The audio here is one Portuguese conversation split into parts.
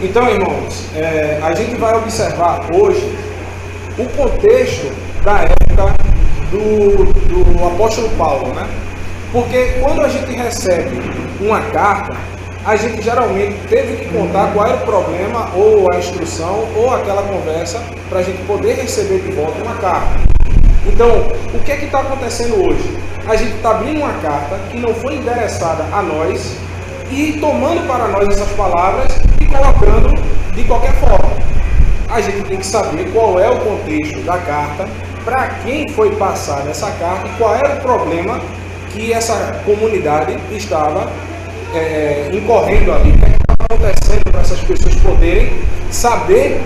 Então, irmãos, a gente vai observar hoje o contexto da época do apóstolo Paulo, né? Porque quando a gente recebe uma carta, a gente geralmente teve que contar qual era o problema, ou a instrução, ou aquela conversa, para a gente poder receber de volta uma carta. Então, o que é que está acontecendo hoje? A gente está abrindo uma carta que não foi endereçada a nós e tomando para nós essas palavras e colocando de qualquer forma. A gente tem que saber qual é o contexto da carta, para quem foi passada essa carta e qual era o problema que essa comunidade estava incorrendo ali. O que está acontecendo para essas pessoas poderem saber,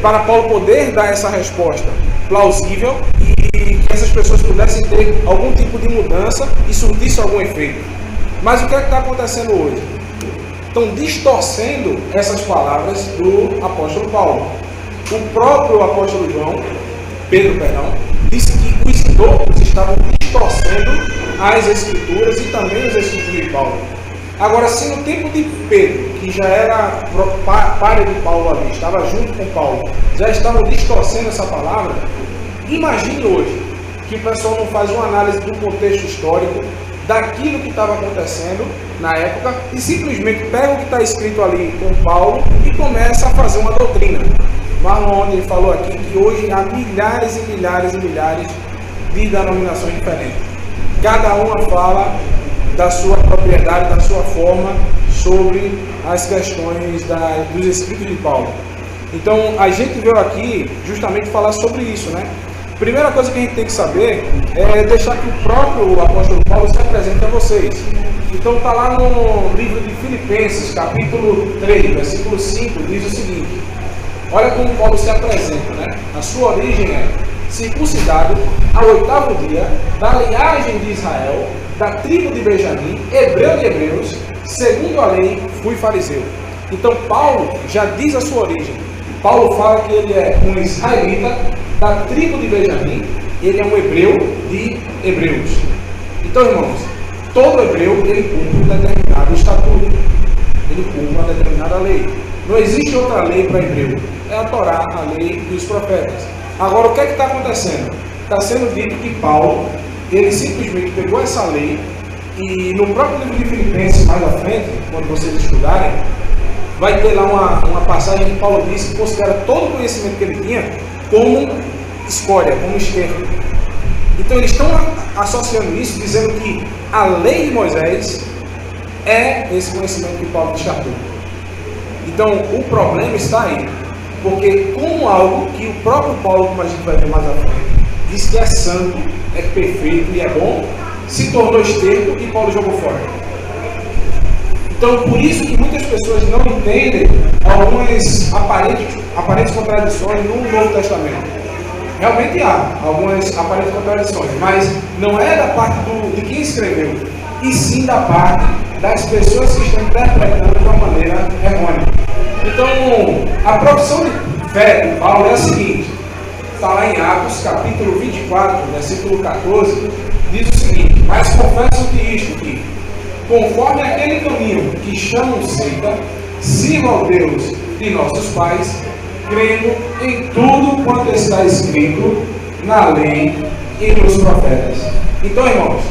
para Paulo poder dar essa resposta plausível e que essas pessoas pudessem ter algum tipo de mudança e surtisse algum efeito. Mas o que é que está acontecendo hoje? Estão distorcendo essas palavras do apóstolo Paulo. O próprio apóstolo Pedro, disse que os indocos estavam distorcendo as escrituras e também os escritos de Paulo. Agora, se no tempo de Pedro, que já era páreo de Paulo ali, estava junto com Paulo, já estavam distorcendo essa palavra, imagine hoje que o pessoal não faz uma análise do contexto histórico, daquilo que estava acontecendo na época, e simplesmente pega o que está escrito ali com Paulo e começa a fazer uma doutrina. Marlon ele falou aqui que hoje há milhares e milhares e milhares de denominações diferentes. Cada uma fala da sua propriedade, da sua forma, sobre as questões dos escritos de Paulo. Então, a gente veio aqui justamente falar sobre isso, né? Primeira coisa que a gente tem que saber é deixar que o próprio apóstolo Paulo se apresente a vocês. Então, está lá no livro de Filipenses, capítulo 3, versículo 5, diz o seguinte: olha como Paulo se apresenta, né? A sua origem é circuncidado ao 8º dia, da linhagem de Israel, da tribo de Benjamim, hebreu de hebreus, segundo a lei, fui fariseu. Então Paulo já diz a sua origem. Paulo fala que ele é um israelita da tribo de Benjamim, ele é um hebreu de hebreus. Então, irmãos, todo hebreu ele cumpre um determinado estatuto, ele cumpre uma determinada lei. Não existe outra lei para hebreu, é a Torá, a lei dos profetas. Agora, o que é que está acontecendo? Está sendo dito que Paulo, ele simplesmente pegou essa lei e no próprio livro de Filipenses, mais à frente, quando vocês estudarem, vai ter lá uma passagem que Paulo disse que considera todo o conhecimento que ele tinha como escória, como esterco. Então eles estão associando isso, dizendo que a lei de Moisés é esse conhecimento que Paulo descartou. Então o problema está aí, porque como algo que o próprio Paulo, como a gente vai ver mais à frente, diz que é santo, é perfeito e é bom, se tornou esterco e Paulo jogou fora. Então, por isso que muitas pessoas não entendem algumas aparentes contradições no Novo Testamento. Realmente há algumas aparentes contradições, mas não é da parte de quem escreveu, e sim da parte das pessoas que estão interpretando de uma maneira errônea. Então, a profissão de fé de Paulo é a seguinte: está lá em Atos, capítulo 24, versículo 14, diz o seguinte: mas confesso-te isto, que conforme aquele caminho que chamam seita, sirva ao Deus de nossos pais, crendo em tudo quanto está escrito na lei e nos profetas. Então, irmãos,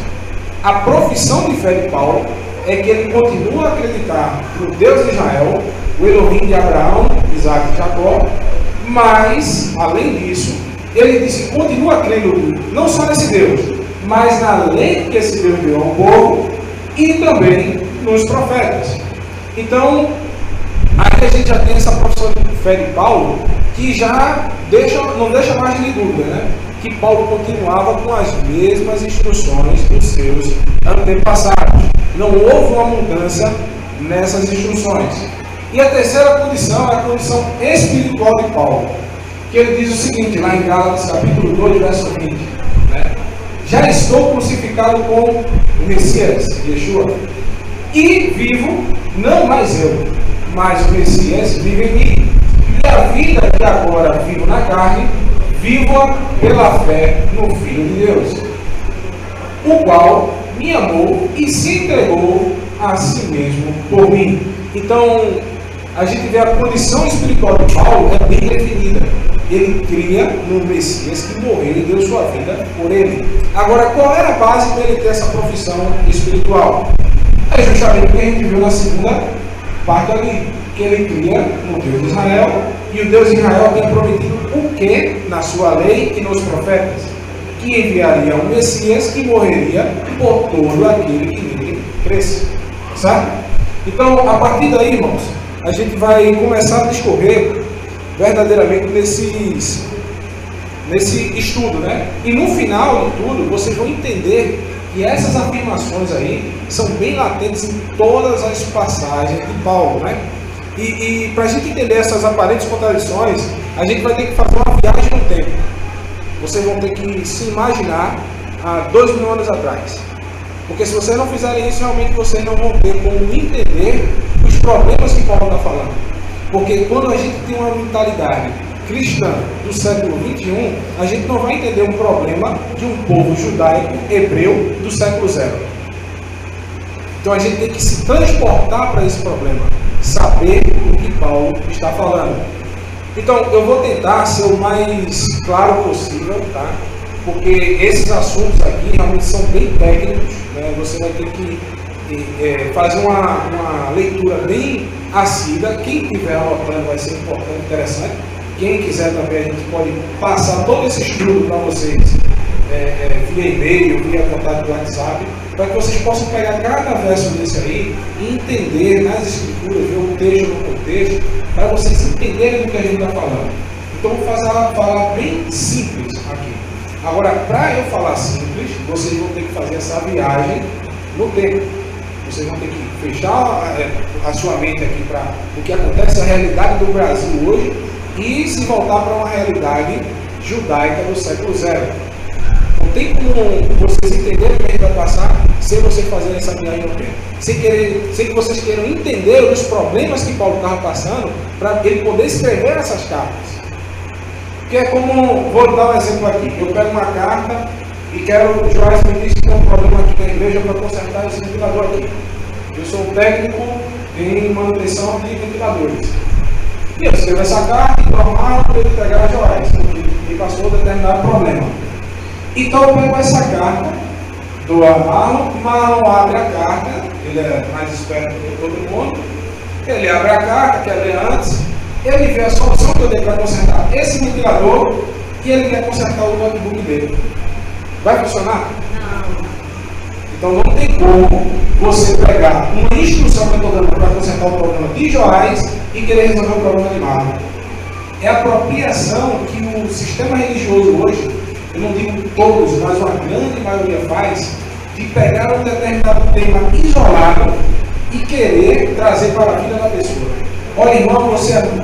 a profissão de fé de Paulo é que ele continua a acreditar no Deus de Israel, o Elohim de Abraão, Isaac e Jacó, mas, além disso, ele disse que continua crendo não só nesse Deus, mas na lei que esse Deus deu ao povo e também nos profetas. Então, aí a gente já tem essa profissão de fé de Paulo, que já não deixa margem de dúvida, né? Que Paulo continuava com as mesmas instruções dos seus antepassados. Não houve uma mudança nessas instruções. E a terceira condição é a condição espiritual de Paulo, que ele diz o seguinte, lá em Gálatas, capítulo 2, verso 20, né? Já estou crucificado com o Messias, Yeshua, e vivo, não mais eu, mas o Messias vive em mim. E a vida que agora vivo na carne, vivo pela fé no Filho de Deus, o qual me amou e se entregou a si mesmo por mim. Então, a gente vê a condição espiritual de Paulo é bem definida. Ele cria no Messias que morreu e deu sua vida por ele. Agora, qual era a base para ele ter essa profissão espiritual? É justamente o que a gente viu na segunda parte ali, que ele cria no Deus de Israel, e o Deus de Israel tem prometido o que na sua lei e nos profetas? Que enviaria um Messias que morreria por todo aquele que nele cresce. Certo? Então, a partir daí, irmãos, a gente vai começar a discorrer verdadeiramente nesse estudo, né? E no final de tudo, vocês vão entender que essas afirmações aí são bem latentes em todas as passagens de Paulo, né? E para a gente entender essas aparentes contradições, a gente vai ter que fazer uma viagem no tempo. Vocês vão ter que se imaginar há 2000 anos atrás. Porque se vocês não fizerem isso, realmente vocês não vão ter como entender os problemas que Paulo está falando. Porque quando a gente tem uma mentalidade cristã do século XXI, a gente não vai entender um problema de um povo judaico, hebreu, do século zero. Então a gente tem que se transportar para esse problema, saber o que Paulo está falando. Então eu vou tentar ser o mais claro possível, tá? Porque esses assuntos aqui realmente são bem técnicos, né? Você vai ter que fazer uma leitura bem assídua. Quem estiver anotando vai ser importante, interessante. Quem quiser também, a gente pode passar todo esse estudo para vocês via e-mail, via contato do WhatsApp, para que vocês possam pegar cada verso desse aí e entender nas escrituras, ver o texto no contexto, para vocês entenderem do que a gente está falando. Então, vou falar bem simples aqui. Agora, para eu falar simples, vocês vão ter que fazer essa viagem no tempo. Vocês vão ter que fechar a sua mente aqui para o que acontece, a realidade do Brasil hoje, e se voltar para uma realidade judaica do século zero. Não tem como vocês entenderem o que a gente vai passar sem vocês fazerem essa viagem no tempo. Sem que vocês queiram entender os problemas que Paulo estava passando para ele poder escrever essas cartas. Que é como, vou dar um exemplo aqui, eu pego uma carta e quero, o Joás me disse que tem um problema aqui na igreja para consertar esse ventilador aqui. Eu sou um técnico em manutenção de ventiladores. E eu escrevo essa carta e normal para ele entregar a Joás, porque me passou um determinado problema. Então eu pego essa carta, dou a Marlon, Marlon abre a carta, ele é mais esperto do que todo mundo, ele abre a carta, quer ler antes, ele vê a solução que eu dei para consertar esse ventilador e ele quer consertar o notebook dele. Vai funcionar? Não. Então não tem como você pegar uma instrução que eu estou dando para consertar o problema de Joás e querer resolver o problema de Marlon. É a apropriação que o sistema religioso hoje, eu não digo todos, mas uma grande maioria faz, de pegar um determinado tema isolado e querer trazer para a vida da pessoa. Olha, irmão,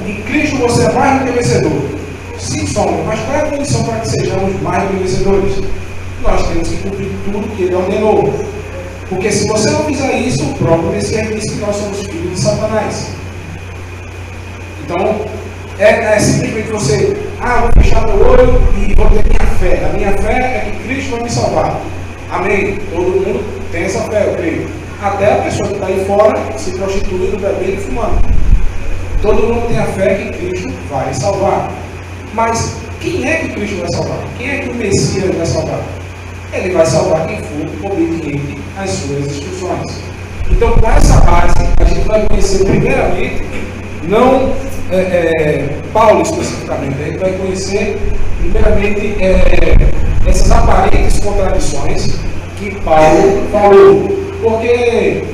em Cristo você é mais do que vencedor. Sim, somos, mas qual é a condição para que sejamos mais do que vencedores? Nós temos que cumprir tudo que ele ordenou. Porque se você não fizer isso, o próprio Messias disse que nós somos filhos de Satanás. Então, é simplesmente você, vou fechar meu olho e vou ter minha fé. A minha fé é que Cristo vai me salvar. Amém? Todo mundo tem essa fé, eu creio. Até a pessoa que está aí fora se prostituindo, bebendo e fumando. Todo mundo tem a fé que Cristo vai salvar. Mas quem é que Cristo vai salvar? Quem é que o Messias vai salvar? Ele vai salvar quem for obediente às suas instruções. Então, com essa base, a gente vai conhecer primeiramente, não Paulo especificamente, a gente vai conhecer primeiramente essas aparentes contradições que Paulo falou. Porque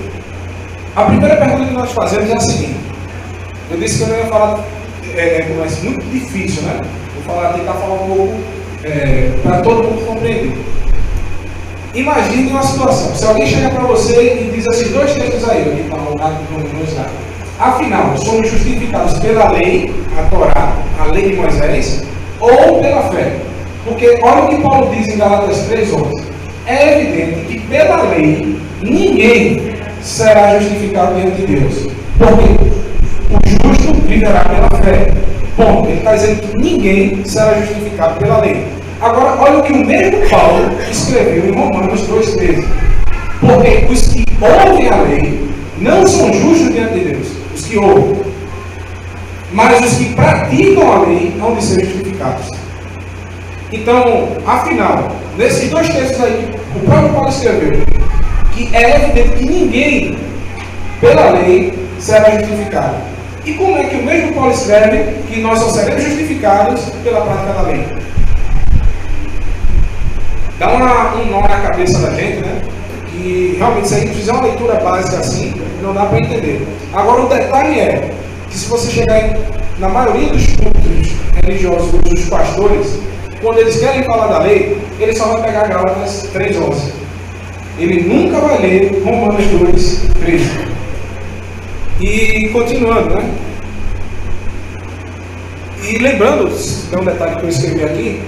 a primeira pergunta que nós fazemos é a seguinte: eu disse que eu não ia falar, mas muito difícil, né? Vou tentar falar um pouco para todo mundo compreender. Imagine uma situação, se alguém chega para você e diz esses dois textos aí, que estão no slide. Afinal, somos justificados pela lei, a Torá, a lei de Moisés, ou pela fé? Porque olha o que Paulo diz em Gálatas 3:11. É evidente que pela lei ninguém será justificado diante de Deus. Porque o justo viverá pela fé. Bom, ele está dizendo que ninguém será justificado pela lei. Agora, olha o que o mesmo Paulo escreveu em Romanos 2:13. Porque os que ouvem a lei não são justos diante de Deus. Os que ouvem. mas os que praticam a lei hão de ser justificados. Então, afinal, nesses dois textos aí, o próprio Paulo escreveu que é evidente que ninguém, pela lei, será justificado. E como é que o mesmo Paulo escreve que nós só seremos justificados pela prática da lei? Dá um nó na cabeça da gente, né? Que realmente, se a gente fizer uma leitura básica assim, não dá para entender. Agora, o detalhe é que se você chegar na maioria dos cultos religiosos dos pastores, quando eles querem falar da lei, ele só vai pegar Gálatas 3:11. Ele nunca vai ler Romanos 2:13. E continuando, né? E lembrando, tem um detalhe que eu escrevi aqui,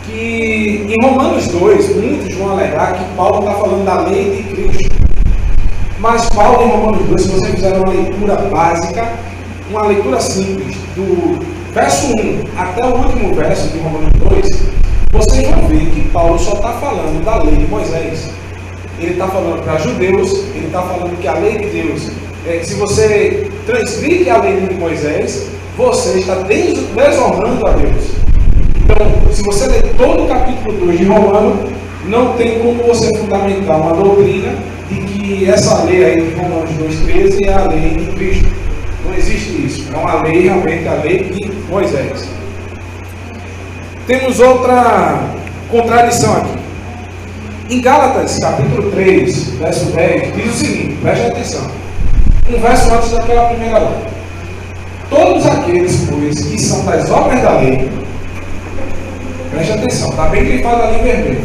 que em Romanos 2, muitos vão alegar que Paulo está falando da lei de Cristo. Mas Paulo, em Romanos 2, se você fizer uma leitura básica, uma leitura simples, do verso 1 até o último verso de Romanos 2, vocês vão ver que Paulo só está falando da lei de Moisés. Ele está falando para judeus, ele está falando que a lei de Deus, se você transgride a lei de Moisés, você está desonrando a Deus. Então, se você ler todo o capítulo 2 de Romano, não tem como você fundamentar uma doutrina de que essa lei aí de Romanos 2:13 é a lei de Cristo. Não existe isso. É uma lei, realmente, a lei de Moisés. Temos outra contradição aqui. Em Gálatas, capítulo 3, verso 10, diz o seguinte, preste atenção. Um verso antes daquela primeira lei. Todos aqueles, pois, que são das obras da lei, preste atenção, está bem grifado ali em vermelho,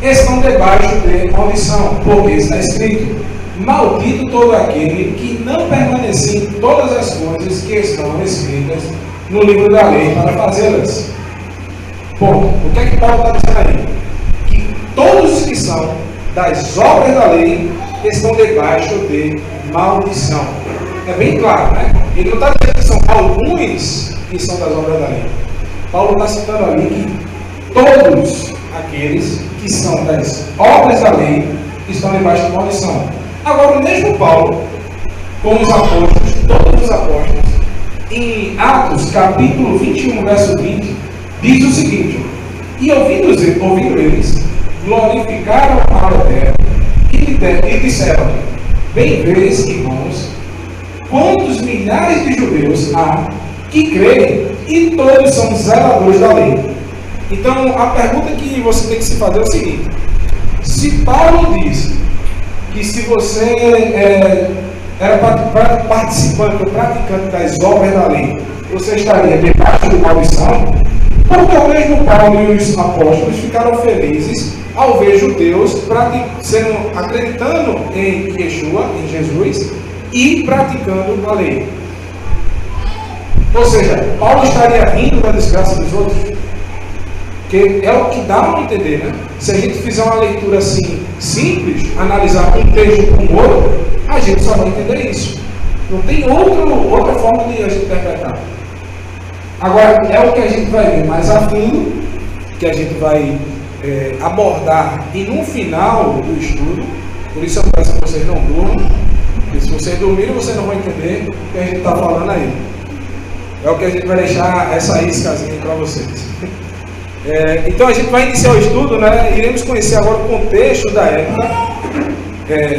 estão debaixo de maldição, porque está escrito: maldito todo aquele que não permanecer em todas as coisas que estão escritas no livro da lei para fazê-las. Bom, o que é que Paulo está dizendo aí? Que todos os que são das obras da lei estão debaixo de maldição. É bem claro, né? Ele não está dizendo que são alguns que são das obras da lei. Paulo está citando ali que todos aqueles que são das obras da lei estão debaixo de maldição. Agora, o mesmo Paulo, com os apóstolos, todos os apóstolos, em Atos, capítulo 21, verso 20, diz o seguinte: e ouvindo eles, glorificaram ao Eterno e disseram: bem vês, irmãos, quantos milhares de judeus há que creem e todos são zeladores da lei. Então, a pergunta que você tem que se fazer é o seguinte: se Paulo diz que se você era participante ou praticante das obras da lei, você estaria debaixo de maldição, porque o mesmo Paulo e os apóstolos ficaram felizes ao ver judeus acreditando em Yeshua, em Jesus, e praticando a lei. Ou seja, Paulo estaria rindo da desgraça dos outros? Que é o que dá para entender, né? Se a gente fizer uma leitura assim, simples, analisar um texto com o outro, a gente só vai entender isso. Não tem outra forma de a gente interpretar. Agora, é o que a gente vai ver mais a fundo, que a gente vai abordar, e no final do estudo, por isso eu peço que vocês não durmam, porque se vocês dormirem, vocês não vão entender o que a gente está falando aí. É o que a gente vai deixar essa iscazinha para vocês. Então a gente vai iniciar o estudo, né? Iremos conhecer agora o contexto da época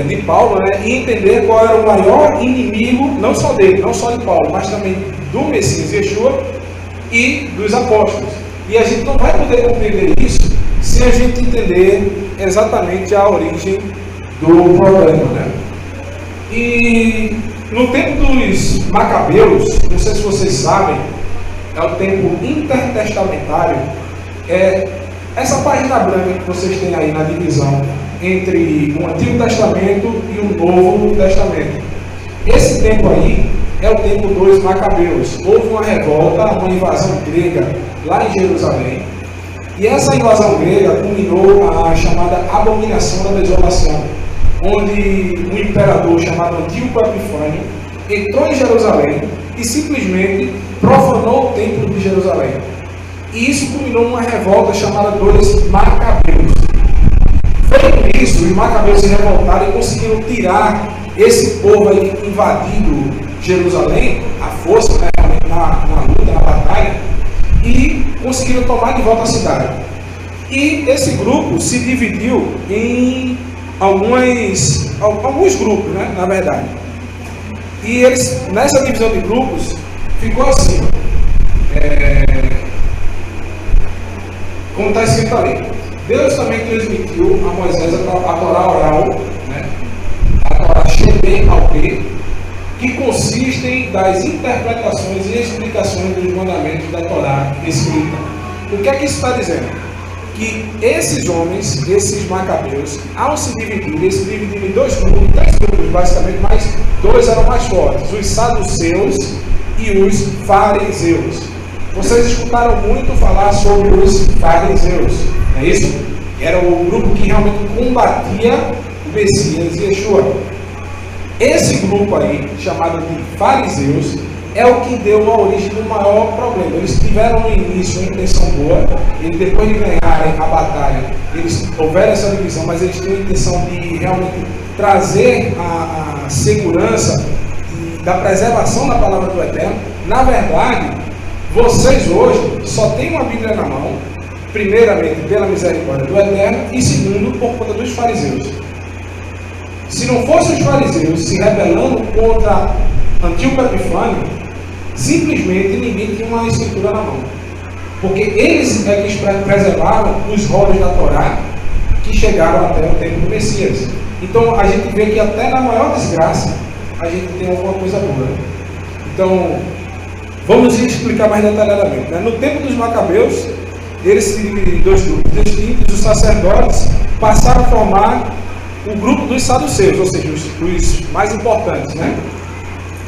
de Paulo, né? E entender qual era o maior inimigo, não só dele, não só de Paulo, mas também do Messias Yeshua e dos apóstolos. E a gente não vai poder compreender isso se a gente entender exatamente a origem do problema, né? E no tempo dos Macabeus, não sei se vocês sabem, é o tempo intertestamentário. Essa página branca que vocês têm aí na divisão entre o Antigo Testamento e o Novo Testamento. Esse tempo aí é o tempo dos Macabeus. Houve uma revolta, uma invasão grega lá em Jerusalém. E essa invasão grega culminou a chamada Abominação da Desolação, onde um imperador chamado Antíoco Epifânio entrou em Jerusalém e simplesmente profanou o templo de Jerusalém. E isso culminou numa revolta chamada dos Macabeus. Feito isso, os Macabeus se revoltaram e conseguiram tirar esse povo aí invadido Jerusalém, à força, né, na luta, na batalha, e conseguiram tomar de volta a cidade. E esse grupo se dividiu em alguns grupos, né, na verdade. E eles, nessa divisão de grupos, ficou assim, como está escrito ali. Deus também transmitiu a Moisés a Torá oral, né, a Torá Shebem-Alpê, que consistem das interpretações e explicações dos mandamentos da Torá escrita. O que é que isso está dizendo? Que esses homens, esses macabeus, ao se dividir, eles se dividiram em dois grupos, três grupos basicamente, mas dois eram mais fortes, os saduceus e os fariseus. Vocês escutaram muito falar sobre os fariseus, não é isso? Era o grupo que realmente combatia o Messias e Yeshua. Esse grupo aí, chamado de fariseus, é o que deu a origem do maior problema. Eles tiveram no início uma intenção boa, e depois de ganharem a batalha, eles houveram essa divisão, mas eles tinham a intenção de realmente trazer a segurança da preservação da palavra do Eterno. Na verdade, vocês hoje só têm uma Bíblia na mão, primeiramente pela misericórdia do Eterno, e segundo, por conta dos fariseus. Se não fossem os fariseus se rebelando contra Antíoco Epifânio, simplesmente ninguém tinha uma escritura na mão. Porque eles é que preservaram os rolos da Torá que chegaram até o tempo do Messias. Então a gente vê que até na maior desgraça a gente tem alguma coisa boa. Então, vamos explicar mais detalhadamente, né? No tempo dos macabeus, eles se dividiram em dois grupos distintos. Os sacerdotes passaram a formar o grupo dos saduceus, ou seja, os mais importantes, né?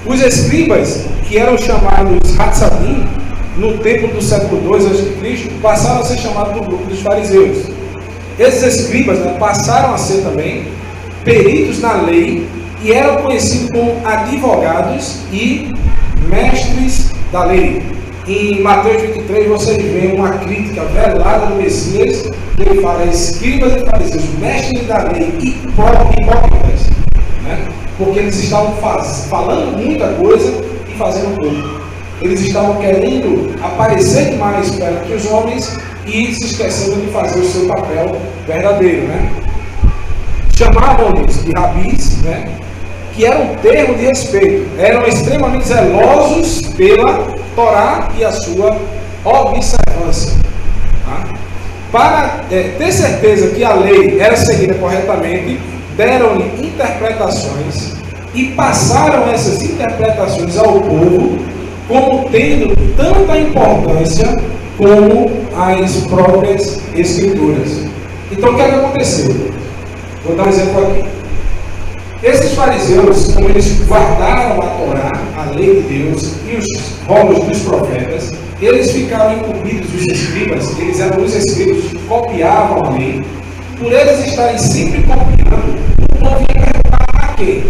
Os escribas, que eram chamados Hatzadim, no tempo do século II a.C., passaram a ser chamados do grupo dos fariseus. Esses escribas, né, passaram a ser também peritos na lei e eram conhecidos como advogados e mestres da lei. Em Mateus 23 vocês veem uma crítica velada do Messias, que ele fala: escribas e fariseus, mestres da lei e hipócritas, né? Porque eles estavam falando muita coisa e fazendo pouco. Eles estavam querendo aparecer demais perante os homens e se esquecendo de fazer o seu papel verdadeiro, né? Chamavam-nos de rabis, né? Que era um termo de respeito. Eram extremamente zelosos pela Torá e a sua observância. Tá? Para ter certeza que a lei era seguida corretamente, deram-lhe interpretações e passaram essas interpretações ao povo como tendo tanta importância como as próprias escrituras. Então o que é que aconteceu? Vou dar um exemplo aqui. Esses fariseus, como eles guardaram a Torá, a lei de Deus e os rolos dos profetas, eles ficaram incumbidos dos escribas. Eles eram os escribas que copiavam a lei. Por eles estarem sempre copiando, o povo ia perguntar a quem?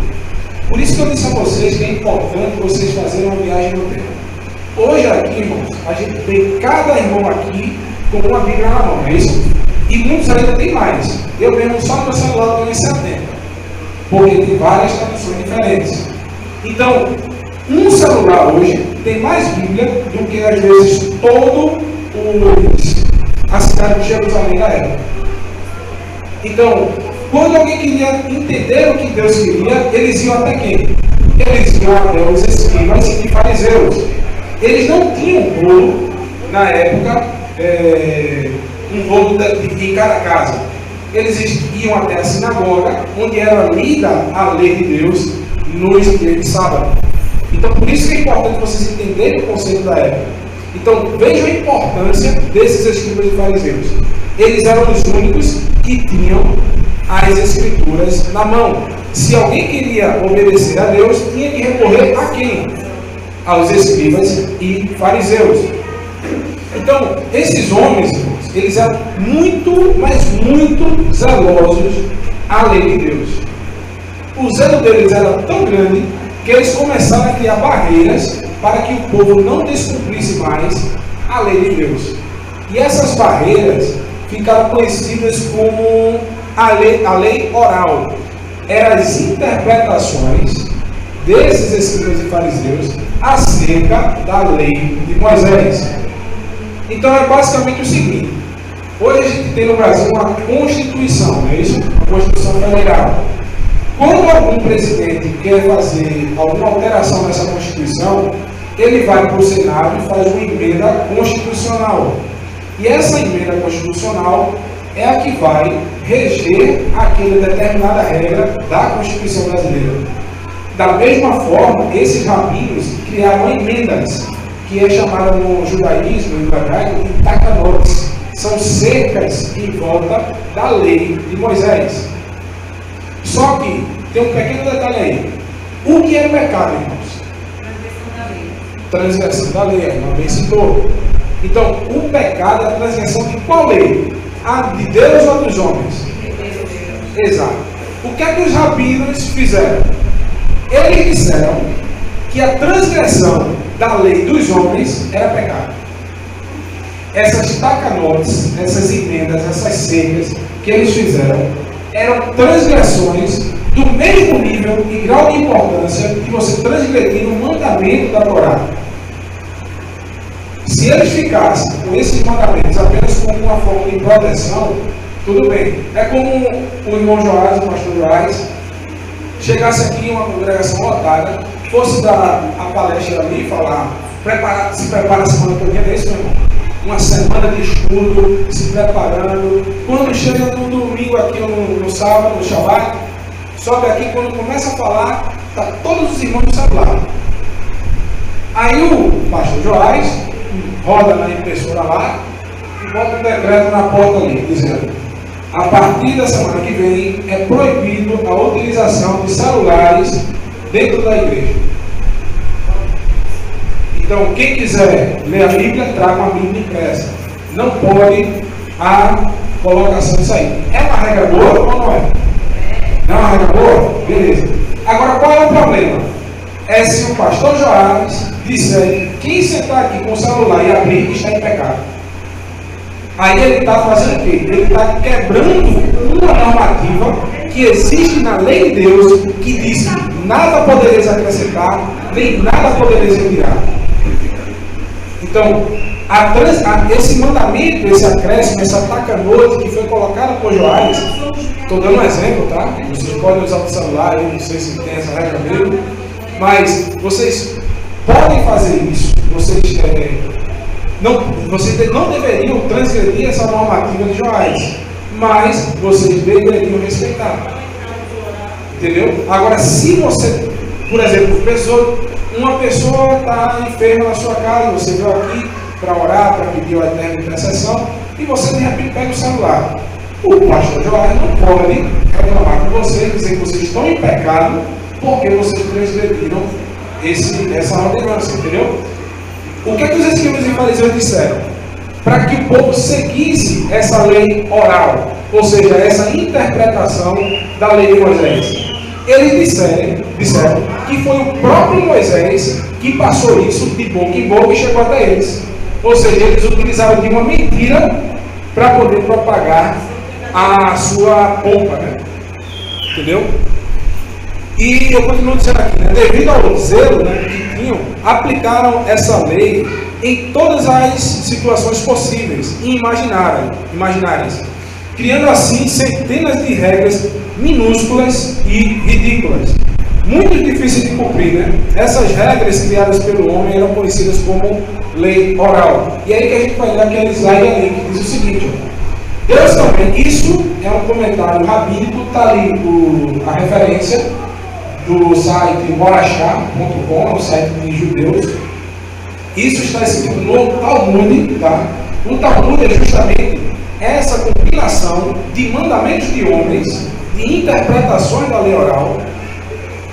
Por isso que eu disse a vocês que é importante vocês fazerem uma viagem no tempo. Hoje aqui, irmãos, a gente tem cada irmão aqui com uma Bíblia na mão, é isso? E muitos ainda tem mais. Eu mesmo só no meu celular tenho 70. Porque tem várias traduções diferentes. Então, um celular hoje tem mais Bíblia do que às vezes a cidade de Jerusalém da época. Então, quando alguém queria entender o que Deus queria, eles iam até quem? Eles iam até os escribas e fariseus. Eles não tinham rolo na época, um rolo em cada casa. Eles iam até a sinagoga, onde era lida a lei de Deus nos dias de sábado. Então, por isso que é importante vocês entenderem o conceito da época. Então, vejam a importância desses escribas e fariseus. Eles eram os únicos que tinham as escrituras na mão. Se alguém queria obedecer a Deus, tinha que recorrer a quem? Aos escribas e fariseus. Então, esses homens, eles eram muito, mas muito zelosos à lei de Deus. O zelo deles era tão grande que eles começaram a criar barreiras para que o povo não descumprisse mais a lei de Deus. E essas barreiras ficaram conhecidas como a lei oral. Eram as interpretações desses escribas e fariseus acerca da lei de Moisés. Então é basicamente o seguinte: hoje a gente tem no Brasil uma Constituição, não é isso? Uma Constituição Federal. Quando algum presidente quer fazer alguma alteração nessa Constituição, ele vai para o Senado e faz uma emenda constitucional. E essa emenda constitucional é a que vai reger aquela determinada regra da Constituição brasileira. Da mesma forma, esses rabinos criaram emendas, que é chamada no judaísmo e no hebraico de takanotes. São cercas em volta da lei de Moisés. Só que tem um pequeno detalhe aí. O que é pecado, irmãos? Transgressão da lei. A irmã bem citou. Então, o pecado é a transgressão de qual lei? A de Deus ou dos homens? Exato. O que é que os rabinos fizeram? Eles disseram que a transgressão da lei dos homens era pecado. Essas takanotes, essas emendas, essas cercas que eles fizeram, eram transgressões do mesmo nível e grau de importância que você transgredir o mandamento da Torá. Se eles ficassem com esses mandamentos apenas como uma forma de proteção, tudo bem. É como o irmão Joás, o pastor Joás, chegasse aqui em uma congregação lotada, fosse dar a palestra ali e falar: se prepara a semana toda, é isso, meu irmão? Uma semana de estudo, se preparando. Quando chega no domingo aqui, no sábado, no Shabbat, sobe aqui, quando começa a falar, está todos os irmãos do celular. Aí o pastor Joás roda na impressora lá e bota um decreto na porta ali, dizendo: a partir da semana que vem é proibido a utilização de celulares dentro da igreja. Então, quem quiser ler a Bíblia, traga uma Bíblia impressa. Não pode a colocação disso aí. É uma regra boa ou não é? Não é uma regra boa? Beleza. Agora, qual é o problema? É se o pastor Joás disser: quem sentar aqui com o celular e abrir está em pecado. Aí ele está fazendo o quê? Ele está quebrando uma normativa que existe na lei de Deus, que diz que nada podereis acrescentar, nem nada podereis retirar. Então, esse mandamento, esse acréscimo, essa takanote que foi colocada por Joás, estou dando um exemplo, tá? Vocês podem usar o celular, eu não sei se tem essa regra mesmo, mas vocês podem fazer isso. Vocês não deveriam transgredir essa normativa de Joás, mas vocês deveriam respeitar. Entendeu? Agora, se você, por exemplo, uma pessoa está enferma na sua casa, você veio aqui para orar, para pedir a eterna intercessão, e você de repente pega o celular. O pastor Joás não pode reclamar com vocês, dizer que vocês estão em pecado, porque vocês transgrediram essa ordenança, entendeu? O que é que os escribas e fariseus disseram? Para que o povo seguisse essa lei oral, ou seja, essa interpretação da lei de Moisés. Eles disseram que foi o próprio Moisés que passou isso de boca em boca e chegou até eles. Ou seja, eles utilizaram de uma mentira para poder propagar a sua pompa, né? Entendeu? E eu continuo dizendo aqui, né? Devido ao zelo, né, que tinham, aplicaram essa lei em todas as situações possíveis e imaginárias, criando assim centenas de regras minúsculas e ridículas, muito difíceis de cumprir, né? Essas regras criadas pelo homem eram conhecidas como lei oral. E aí que a gente vai ler aquele slide ali que diz o seguinte: Deus também, isso é um comentário rabínico, está ali a referência do site morachá.com, o site de judeus. Isso está escrito no Talmud, tá? O Talmud é justamente essa compilação de mandamentos de homens, de interpretações da lei oral,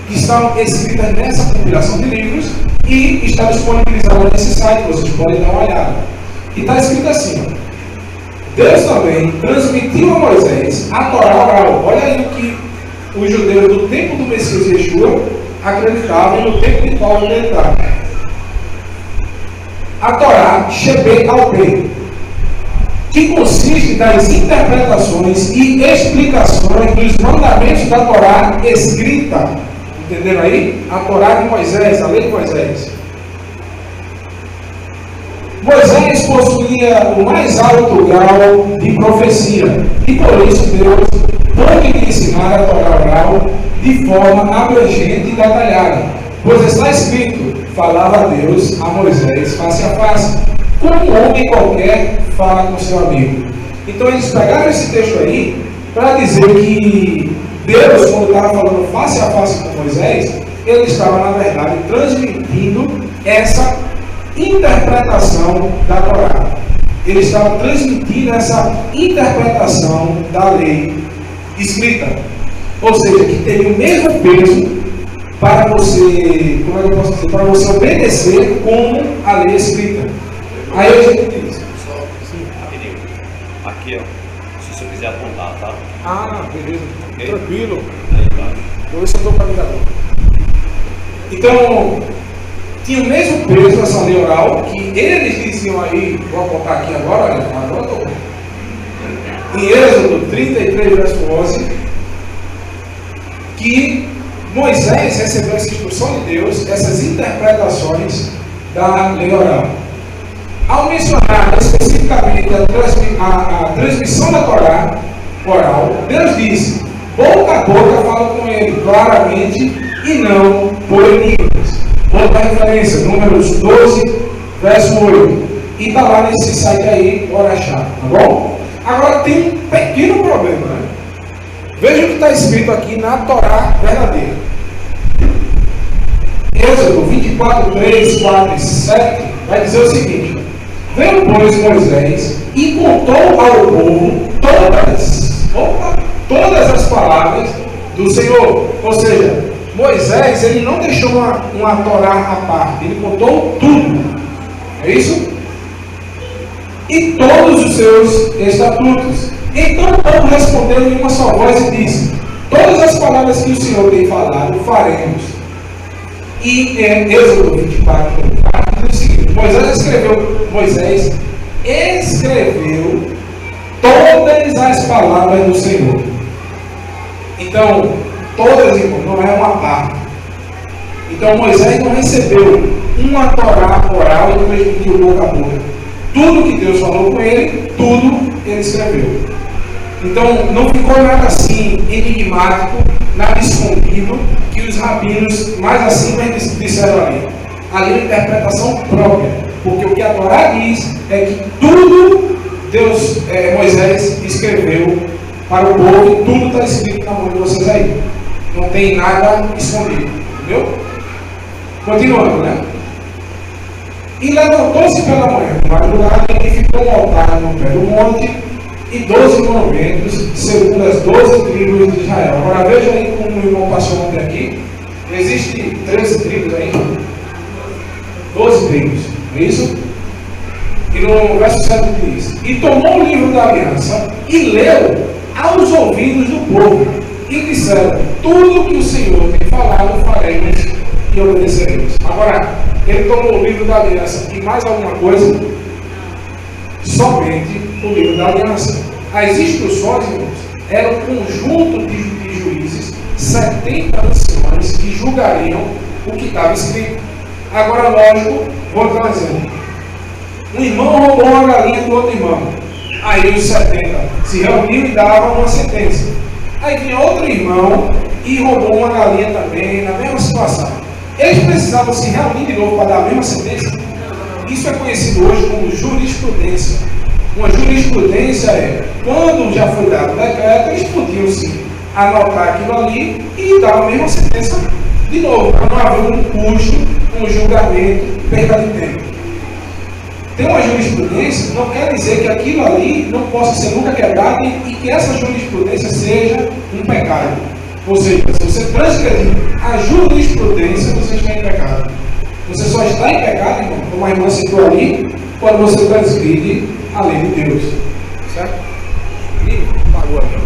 que estão escritas nessa compilação de livros e está disponibilizada nesse site, vocês podem dar uma olhada. E está escrito assim: Deus também transmitiu a Moisés a Torá oral. Olha aí o que os judeus do tempo do Messias Yeshua acreditavam no tempo de Paulo acreditava. A Torá Shebet al-Peh, que consiste nas interpretações e explicações dos mandamentos da Torá escrita. Entenderam aí? A Torá de Moisés, a lei de Moisés. Moisés possuía o mais alto grau de profecia, e por isso Deus pôde lhe ensinar a Torá oral de forma abrangente e detalhada, pois está escrito: falava Deus a Moisés face a face, como um homem qualquer fala com seu amigo. Então eles pegaram esse texto aí para dizer que Deus, quando estava falando face a face com Moisés, ele estava, na verdade, transmitindo essa interpretação da Torá. Ele estava transmitindo essa interpretação da lei escrita. Ou seja, que teria o mesmo peso para você, como é que eu posso dizer, para você obedecer como a lei escrita. Aí a gente diz. Sim, rapidinho. Aqui, ó. Se você quiser apontar, tá? Ah, beleza. Okay. Tranquilo. Aí embaixo. Vou ver se eu estou caminhando. Então, tinha o mesmo peso essa lei oral que eles diziam aí, vou apontar aqui agora, agora estou. Em Êxodo 33, verso 11, que Moisés recebeu essa instrução de Deus, essas interpretações da lei oral. Ao mencionar especificamente a transmissão da Torá oral, Deus disse: boca a boca fala com ele claramente e não por enigmas. Outra referência, Números 12, verso 8. E está lá nesse site aí, bora achar, tá bom? Agora tem um pequeno problema, né? Veja o que está escrito aqui na Torá verdadeira. Êxodo 24, 3, 4 e 7 vai dizer o seguinte: veio, pois, Moisés e contou ao povo todas as palavras do Senhor. Ou seja, Moisés, ele não deixou uma Torá à parte, ele contou tudo. É isso? E todos os seus estatutos. Então o povo respondeu em uma só voz e disse: todas as palavras que o Senhor tem falado, faremos. E em Êxodo 24, 4, diz o seguinte: Moisés escreveu todas as palavras do Senhor. Então, todas, irmãos, não é uma parte. Então Moisés não recebeu uma Torá oral e transmitiu boca a boca. Tudo que Deus falou com ele, tudo ele escreveu. Então não ficou nada assim enigmático, nada escondido, que os rabinos mais acima disseram ali. Ali é uma interpretação própria, porque o que a Torá diz é que tudo Moisés escreveu para o povo, e tudo está escrito na mão de vocês aí. Não tem nada escondido, entendeu? Continuando, né? E levantou-se pela manhã, madrugada, e ficou um altar no pé do monte, e 12 monumentos, segundo as 12 tribos de Israel. Agora veja aí como o irmão passou ontem aqui. Existem 13 tribos aí, 12 tribos, é isso? E no verso 7 diz: e tomou o livro da aliança e leu aos ouvidos do povo, e disseram: tudo que o Senhor tem falado faremos e obedeceremos. Agora, ele tomou o livro da aliança e mais alguma coisa? Somente o livro da aliança. As instruções, irmãos, eram um conjunto de juízes, 70 anciões que julgariam o que estava escrito. Agora, lógico, vou dar um exemplo. Um irmão roubou uma galinha do outro irmão. Aí os 70 se reuniam e davam uma sentença. Aí vinha outro irmão e roubou uma galinha também, na mesma situação. Eles precisavam se reunir de novo para dar a mesma sentença. Isso é conhecido hoje como jurisprudência. Uma jurisprudência é, quando já foi dado o decreto, eles podiam sim anotar aquilo ali e dar a mesma sentença de novo, para não haver um custo, um julgamento, perda de tempo. Ter uma jurisprudência não quer dizer que aquilo ali não possa ser nunca quebrado e que essa jurisprudência seja um pecado. Ou seja, se você transgredir a jurisprudência, você está em pecado. Você só está em pecado, irmão, como a irmã citou ali, quando você transgride a lei de Deus. Certo? E pagou aqui.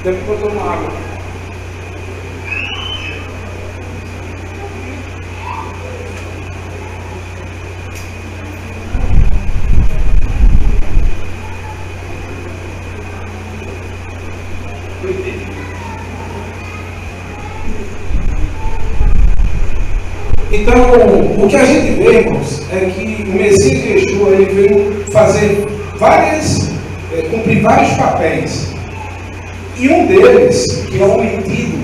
Deve botar uma água. Então, o que a gente vê, irmãos, é que o Messias de Yeshua, ele veio fazer cumprir vários papéis. E um deles, que é omitido,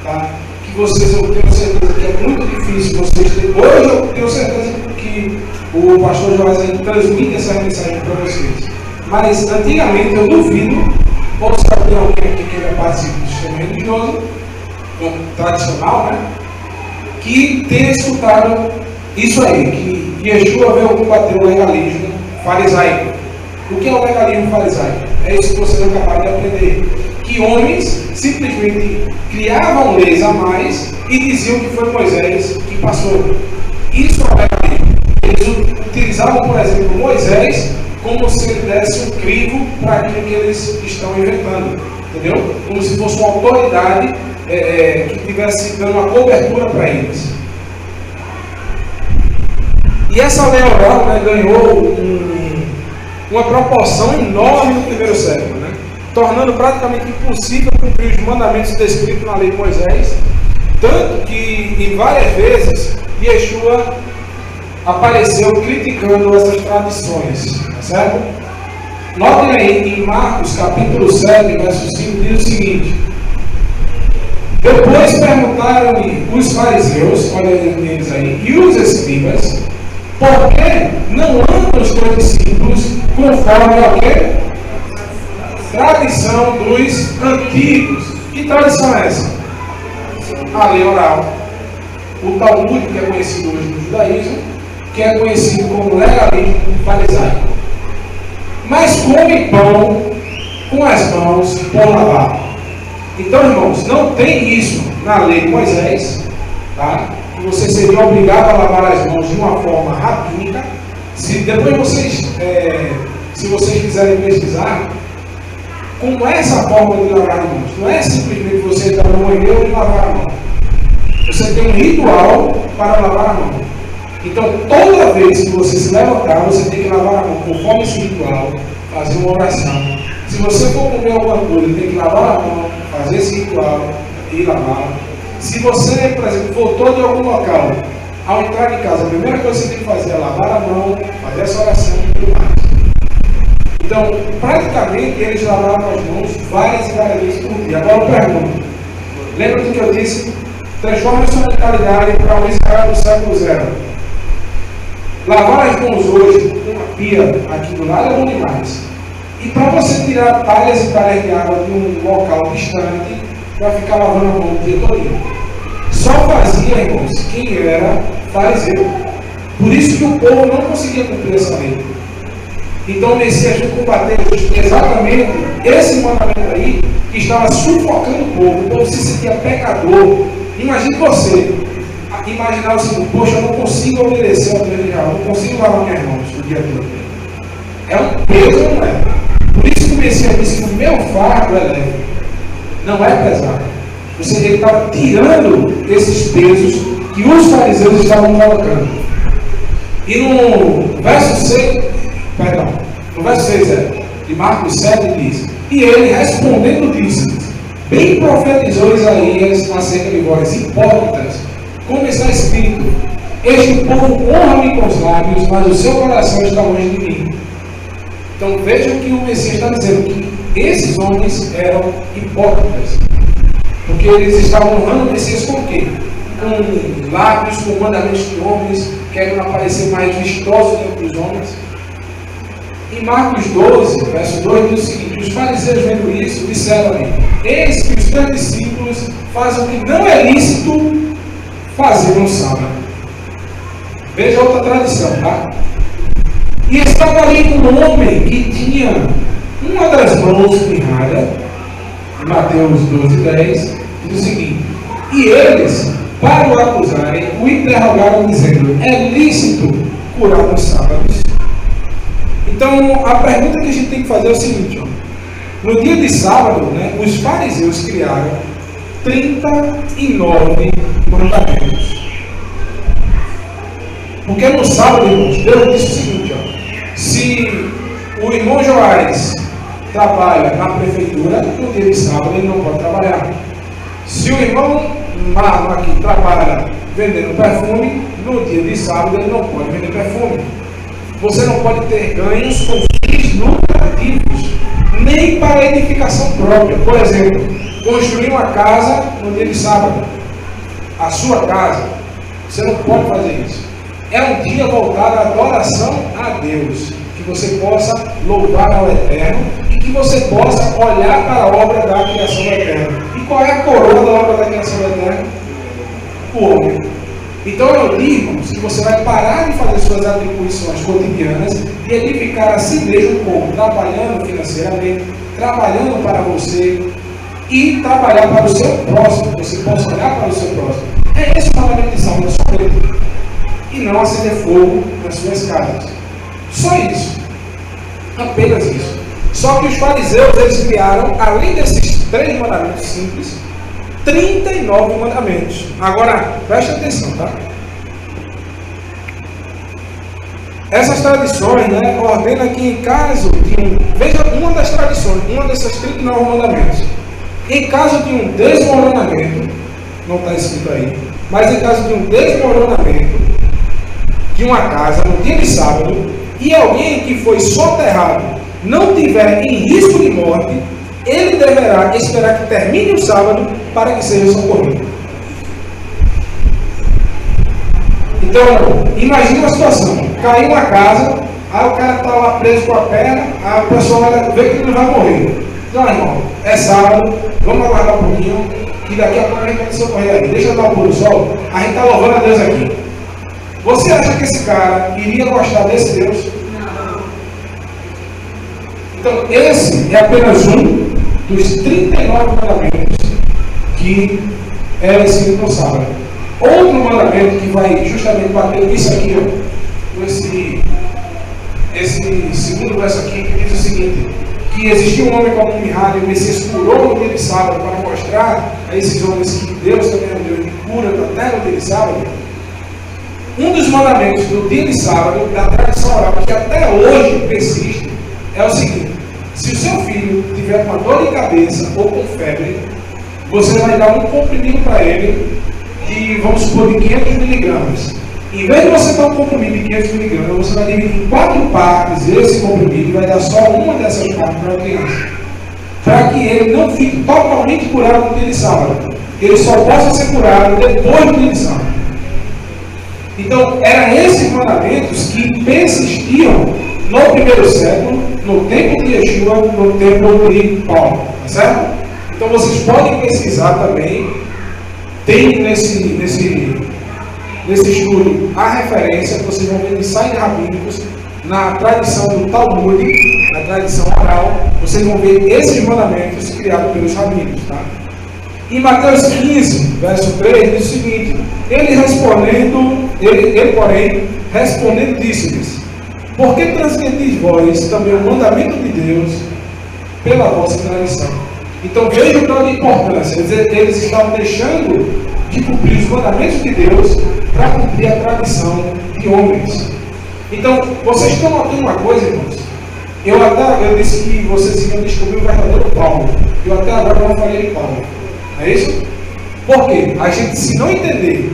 tá? Que vocês, eu tenho certeza que é muito difícil vocês terem. Hoje eu tenho certeza que o pastor Joás transmite essa mensagem para vocês. Mas antigamente eu duvido, ou se tem alguém aqui que ainda participa do sistema religioso, tradicional, né? Que tenha escutado isso aí, que Yeshua veio combater o legalismo farisaico. O que é o legalismo farisaico? É isso que vocês acabaram de aprender. Que homens simplesmente criavam leis a mais e diziam que foi Moisés que passou. Isso é o legalismo. Eles utilizavam, por exemplo, Moisés como se ele desse um crivo para aquilo que eles estão inventando. Entendeu? Como se fosse uma autoridade que estivesse dando uma cobertura para eles. E essa lei oral, né, ganhou uma proporção enorme no primeiro século, né, tornando praticamente impossível cumprir os mandamentos descritos na lei de Moisés, tanto que em várias vezes Yeshua apareceu criticando essas tradições, tá certo? Notem aí em Marcos capítulo 7, verso 5, diz o seguinte: depois perguntaram-lhe os fariseus, olha eles aí, e os escribas, por que não andam os teus discípulos conforme a quê? Tradição dos antigos. Que tradição é essa? A lei oral. O Talmud, que é conhecido hoje no judaísmo, que é conhecido como legalismo farisaico. Mas comem pão com as mãos por lavar. Então, irmãos, não tem isso na lei de Moisés, tá? Que você seria obrigado a lavar as mãos de uma forma rabínica. Se depois vocês, se vocês quiserem pesquisar, como é essa forma de lavar as mãos? Não é simplesmente você entrar no banheiro e lavar a mão. Você tem um ritual para lavar a mão. Então, toda vez que você se levantar, você tem que lavar a mão conforme esse ritual, fazer uma oração. Se você for comer alguma coisa, tem que lavar a mão, fazer esse ritual e lavar. Se você, por exemplo, voltou de algum local, ao entrar em casa, a primeira coisa que você tem que fazer é lavar a mão, fazer essa oração e tudo mais. Então, praticamente, eles lavavam as mãos várias e várias vezes por dia. Agora eu pergunto, lembra do que eu disse? Transforma sua mentalidade para um Israel do século zero. Lavar as mãos hoje, com uma pia aqui do lado, é bom demais. E para você tirar talhas e talhas de água de um local distante, para ficar lavando a mão o dia todo. Só fazia, irmãos, quem era fariseu. Por isso que o povo não conseguia cumprir essa lei. Então o Messias veio combater exatamente esse mandamento aí, que estava sufocando o povo se sentia pecador. Imagine você imaginar o seguinte: poxa, eu não consigo obedecer ao Deus de Israel, não consigo lavar minhas mãos o dia todo. É um peso, não é? Por isso que o Messias disse que o meu fardo é leve, não é pesado. Ou seja, ele estava tirando esses pesos que os fariseus estavam colocando. E no verso 6, de Marcos 7 diz: e ele respondendo disse: bem profetizou Isaías acerca de vós, hipócritas, como está escrito: este povo honra-me com os lábios, mas o seu coração está longe de mim. Então vejam que o Messias está dizendo que esses homens eram hipócritas, porque eles estavam honrando o Messias com o quê? Com lábios, com mandamentos de homens, querendo aparecer mais vistosos entre os homens. Em Marcos 12, verso 2, diz o seguinte: os fariseus vendo isso, disseram-lhe: eis que os teus discípulos fazem o que não é lícito fazer no sábado. Veja outra tradição, tá? E estava ali um homem que tinha uma das mãos mirrada, em Mateus 12, 10, diz o seguinte: e eles, para o acusarem, o interrogaram dizendo: é lícito curar nos sábados? Então, a pergunta que a gente tem que fazer é o seguinte: ó, no dia de sábado, né, os fariseus criaram 39 mandamentos. Porque no sábado, irmãos, Deus disse o seguinte: ó, se o irmão Joás trabalha na prefeitura, no dia de sábado ele não pode trabalhar. Se o irmão Marlon aqui trabalha vendendo perfume, no dia de sábado ele não pode vender perfume. Você não pode ter ganhos com fins lucrativos, nem para edificação própria. Por exemplo, construir uma casa no dia de sábado, a sua casa, você não pode fazer isso. É um dia voltado à adoração a Deus, que você possa louvar ao Eterno e que você possa olhar para a obra da criação do Eterno. E qual é a coroa da obra da criação do Eterno? O homem. Então eu digo que você vai parar de fazer suas atribuições cotidianas e edificar a si mesmo como trabalhando financeiramente, trabalhando para você e trabalhar para o seu próximo, que você possa olhar para o seu próximo. É esse o mandamento de Salmo da sua vida. E não acender fogo nas suas casas. Só isso. Apenas isso. Só que os fariseus, eles criaram, além desses 3 mandamentos simples, 39 mandamentos. Agora, preste atenção, tá? Essas tradições, né, ordena que em caso de um... Veja uma das tradições, uma dessas 39 mandamentos. Em caso de um desmoronamento, não está escrito aí, mas em caso de um desmoronamento de uma casa no dia de sábado, e alguém que foi soterrado não tiver em risco de morte, ele deverá esperar que termine o sábado para que seja socorrido. Então, imagine uma situação: caiu uma casa, aí o cara está lá preso com a perna, a pessoa vê que ele não vai morrer. Não, irmão, é sábado, vamos aguardar um pouquinho, que daqui a pouco a gente vai socorrer ali. Deixa eu dar o pôr do sol, a gente está louvando a Deus aqui. Você acha que esse cara iria gostar desse Deus? Não. Então, esse é apenas um dos 39 mandamentos que é escrito no sábado. Outro mandamento que vai justamente bater nisso aqui, ó, esse segundo verso aqui, que diz o seguinte: que existia um homem como Mirrado, e o Messias curou no dia de sábado para mostrar a esses homens que Deus também é um Deus de cura até no dia de sábado. Um dos mandamentos do dia de sábado, da tradição oral, que até hoje persiste, é o seguinte: se o seu filho tiver com dor de cabeça ou com febre, você vai dar um comprimido para ele de, vamos supor, de 500 miligramas. Em vez de você dar um comprimido de 500 miligramas, você vai dividir em 4 partes esse comprimido e vai dar só uma dessas partes para a criança. Para que ele não fique totalmente curado no dia de sábado. Ele só possa ser curado depois do dia de sábado. Então, eram esses mandamentos que persistiam no primeiro século, no tempo de Yeshua, no tempo de Paulo. Tá certo? Então, vocês podem pesquisar também. Tem nesse estudo a referência, vocês vão ver ensaios rabínicos, na tradição do Talmud, na tradição oral, vocês vão ver esses mandamentos criados pelos rabinos. Tá? Em Mateus 15, verso 3, diz o seguinte: ele, porém, respondendo, disse-lhes: por que transgredis vós também o mandamento de Deus pela vossa tradição? Então veja o grau de importância. Eles estavam deixando de cumprir os mandamentos de Deus para cumprir a tradição de homens. Então, vocês estão notando uma coisa, irmãos? Eu disse que vocês iam descobrir o verdadeiro Paulo. Eu até agora não falei de Paulo. É isso? Por quê? A gente, se não entender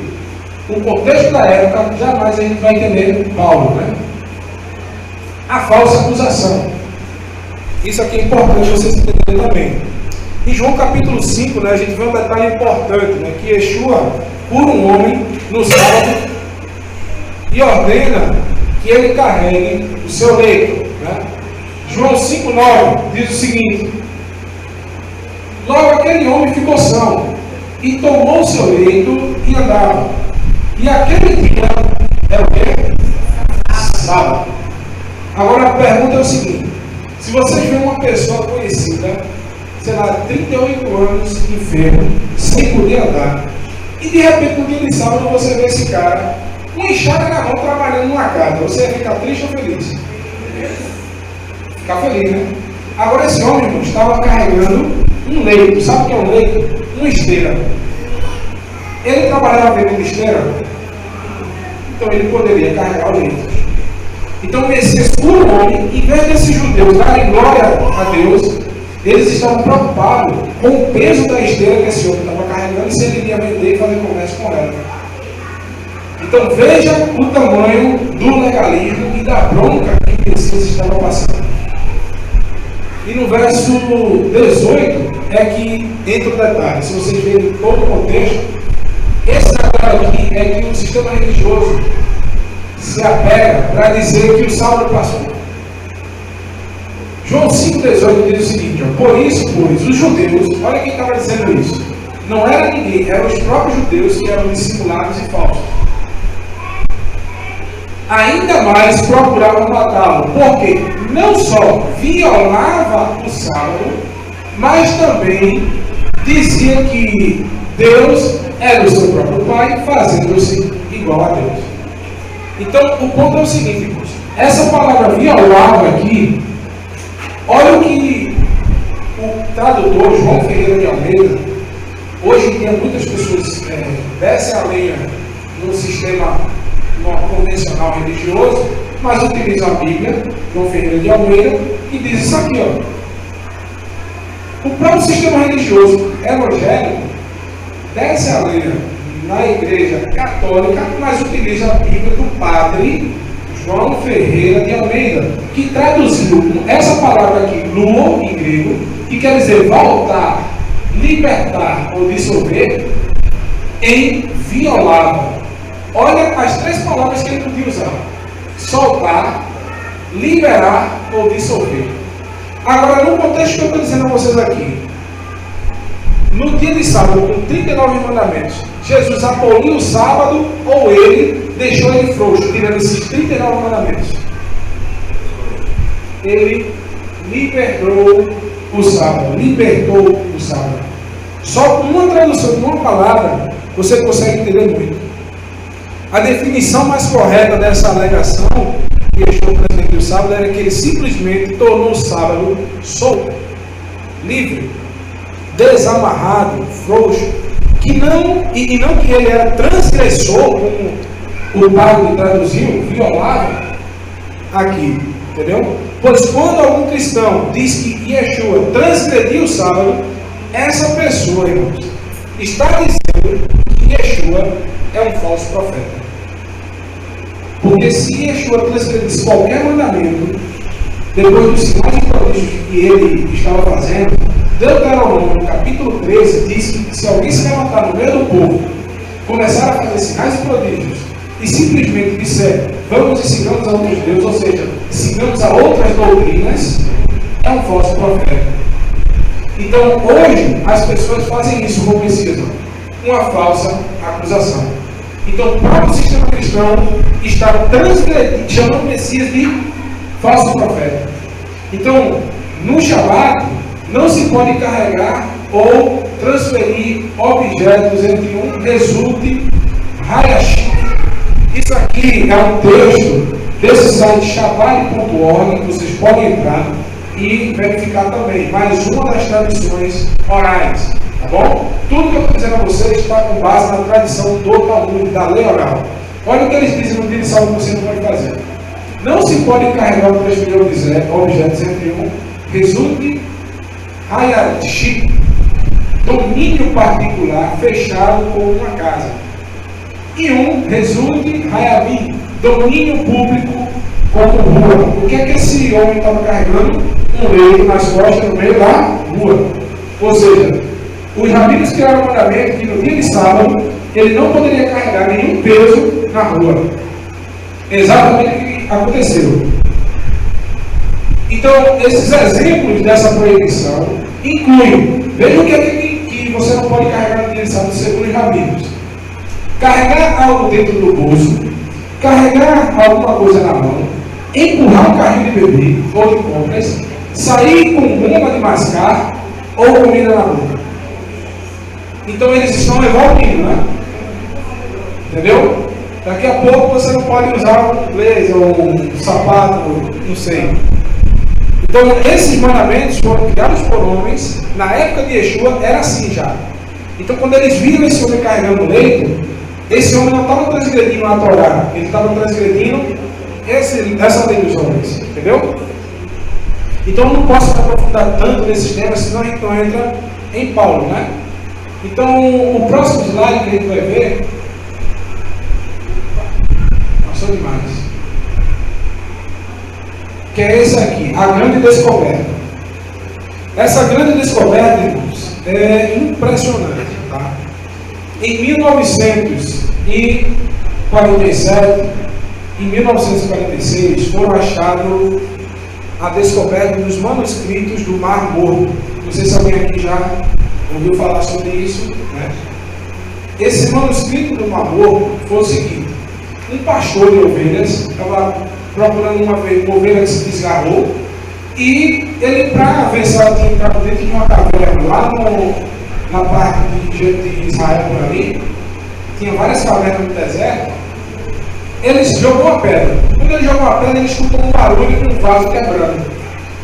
o contexto da época, jamais a gente vai entender Paulo, né? A falsa acusação. Isso aqui é importante vocês entenderem também. Em João capítulo 5, né, a gente vê um detalhe importante, né, que Yeshua cura um homem no sábado e ordena que ele carregue o seu leito. Né? João 5,9 diz o seguinte: logo aquele homem ficou são e tomou o seu leito e andava. E aquele dia é o quê? Sábado. Agora a pergunta é o seguinte: se vocês veem uma pessoa conhecida, sei lá, 38 anos, enfermo, sem poder andar, e de repente no dia de sábado você vê esse cara com enxada na mão trabalhando numa casa, você vai ficar triste ou feliz? Ficar feliz, né? Agora esse homem, irmão, estava carregando um leito. Sabe o que é um leito? Uma esteira. Ele trabalhava vendendo esteira, então ele poderia carregar o leito. Então o Messias cura o homem, em vez desses judeus darem glória a Deus, Eles estavam preocupados com o peso da esteira que esse homem estava carregando e se ele iria vender e fazer comércio com ela. Então veja o tamanho do legalismo e da bronca que Messias estava passando. E no verso 18 é que entra o detalhe. Se vocês verem todo o contexto, esse detalhe aqui é que o sistema religioso se apega para dizer que o sábado passou. João 5,18 diz o seguinte: ó, por isso, pois, os judeus, olha quem estava dizendo isso, não era ninguém, eram os próprios judeus que eram dissimulados e falsos. Ainda mais procuravam matá-lo, porque não só violava o sábado, mas também dizia que Deus era o seu próprio Pai, fazendo-se igual a Deus. Então, o ponto é o seguinte, irmãos, essa palavra violava aqui, olha o que o tradutor João Ferreira de Almeida, hoje em dia muitas pessoas descem a lenha no sistema convencional religioso, mas utilizam a Bíblia, João Ferreira de Almeida, e diz isso aqui, ó. O próprio sistema religioso evangélico desce a lenha na igreja católica, mas utiliza a Bíblia do padre João Ferreira de Almeida, que traduziu essa palavra aqui, luo, em grego, que quer dizer voltar, libertar ou dissolver, em violável. Olha as três palavras que ele podia usar: soltar, liberar ou dissolver. Agora, no contexto que eu estou dizendo a vocês aqui, no dia de sábado, com 39 mandamentos, Jesus aboliu o sábado ou ele deixou ele frouxo, tirando esses 39 mandamentos? Ele libertou o sábado, libertou o sábado. Só com uma tradução, com uma palavra, você consegue entender muito. A definição mais correta dessa alegação que Yeshua transmitiu o sábado era que ele simplesmente tornou o sábado solto, livre, desamarrado, frouxo, que não, e não que ele era transgressor, como o padre traduziu, violável, aqui, entendeu? Pois quando algum cristão diz que Yeshua transgrediu o sábado, essa pessoa, irmãos, está dizendo que Yeshua é um falso profeta. Porque se Yeshua transgredisse qualquer mandamento, depois dos sinais e prodígios que ele estava fazendo, Deuteronômio, no capítulo 13, diz que se alguém se levantar no meio do povo, começar a fazer sinais e prodígios, e simplesmente disser, vamos e sigamos a outros deuses, ou seja, sigamos a outras doutrinas, é um falso profeta. Então, hoje, as pessoas fazem isso com o Messias, uma falsa acusação. Então, o próprio sistema cristão está transgredindo, chamando o Messias de falso profeta. Então, no Shabat, não se pode carregar ou transferir objetos entre um resulte Hayashik. Isso aqui é um texto desse site shabat.org, que vocês podem entrar e verificar também. Mais uma das tradições orais. Tá bom? Tudo que eu estou dizendo a vocês está com base na tradição do Talmud, da lei oral. Olha o que eles dizem no dia de sábado que você não pode fazer. Não se pode carregar ou transferir objetos entre um resulte Hayashik, domínio particular fechado como uma casa, e um resulte Hayabim, domínio público como rua. O que é que esse homem estava carregando? Um leito nas costas no meio da rua. Ou seja, os rabinos criaram o mandamento que no dia de sábado ele não poderia carregar nenhum peso na rua. Exatamente o que aconteceu. Então, esses exemplos dessa proibição incluem, veja o que é que você não pode carregar no dia de sábado segundo os rabinos: carregar algo dentro do bolso, carregar alguma coisa na mão, empurrar um carrinho de bebê ou de compras, sair com goma de mascar ou comida na boca. Então eles estão evoluindo, né? Entendeu? Daqui a pouco você não pode usar um blazer ou um sapato, não sei. Então esses mandamentos foram criados por homens. Na época de Yeshua era assim já. Então quando eles viram esse homem carregando o leito, esse homem não estava transgredindo a Torá, ele estava transgredindo essa lei dos homens, entendeu? Então eu não posso me aprofundar tanto nesses temas, senão a gente não entra em Paulo, né? Então o próximo slide que a gente vai ver, passou demais, que é esse aqui, a grande descoberta. Essa grande descoberta, irmãos, é impressionante, tá? Em 1947, em 1946, foram achados a descoberta dos manuscritos do Mar Morto. Não sei se alguém aqui já ouviu falar sobre isso, né? Esse manuscrito do Mar Morto foi o seguinte: um pastor de ovelhas estava procurando uma ovelha que se desgarrou, e ele, para ver se ela tinha entrado dentro de uma caverna lá na parte de Israel por ali, tinha várias cavernas no deserto, ele jogou a pedra. Quando ele jogou a pedra, ele escutou um barulho de um vaso quebrando.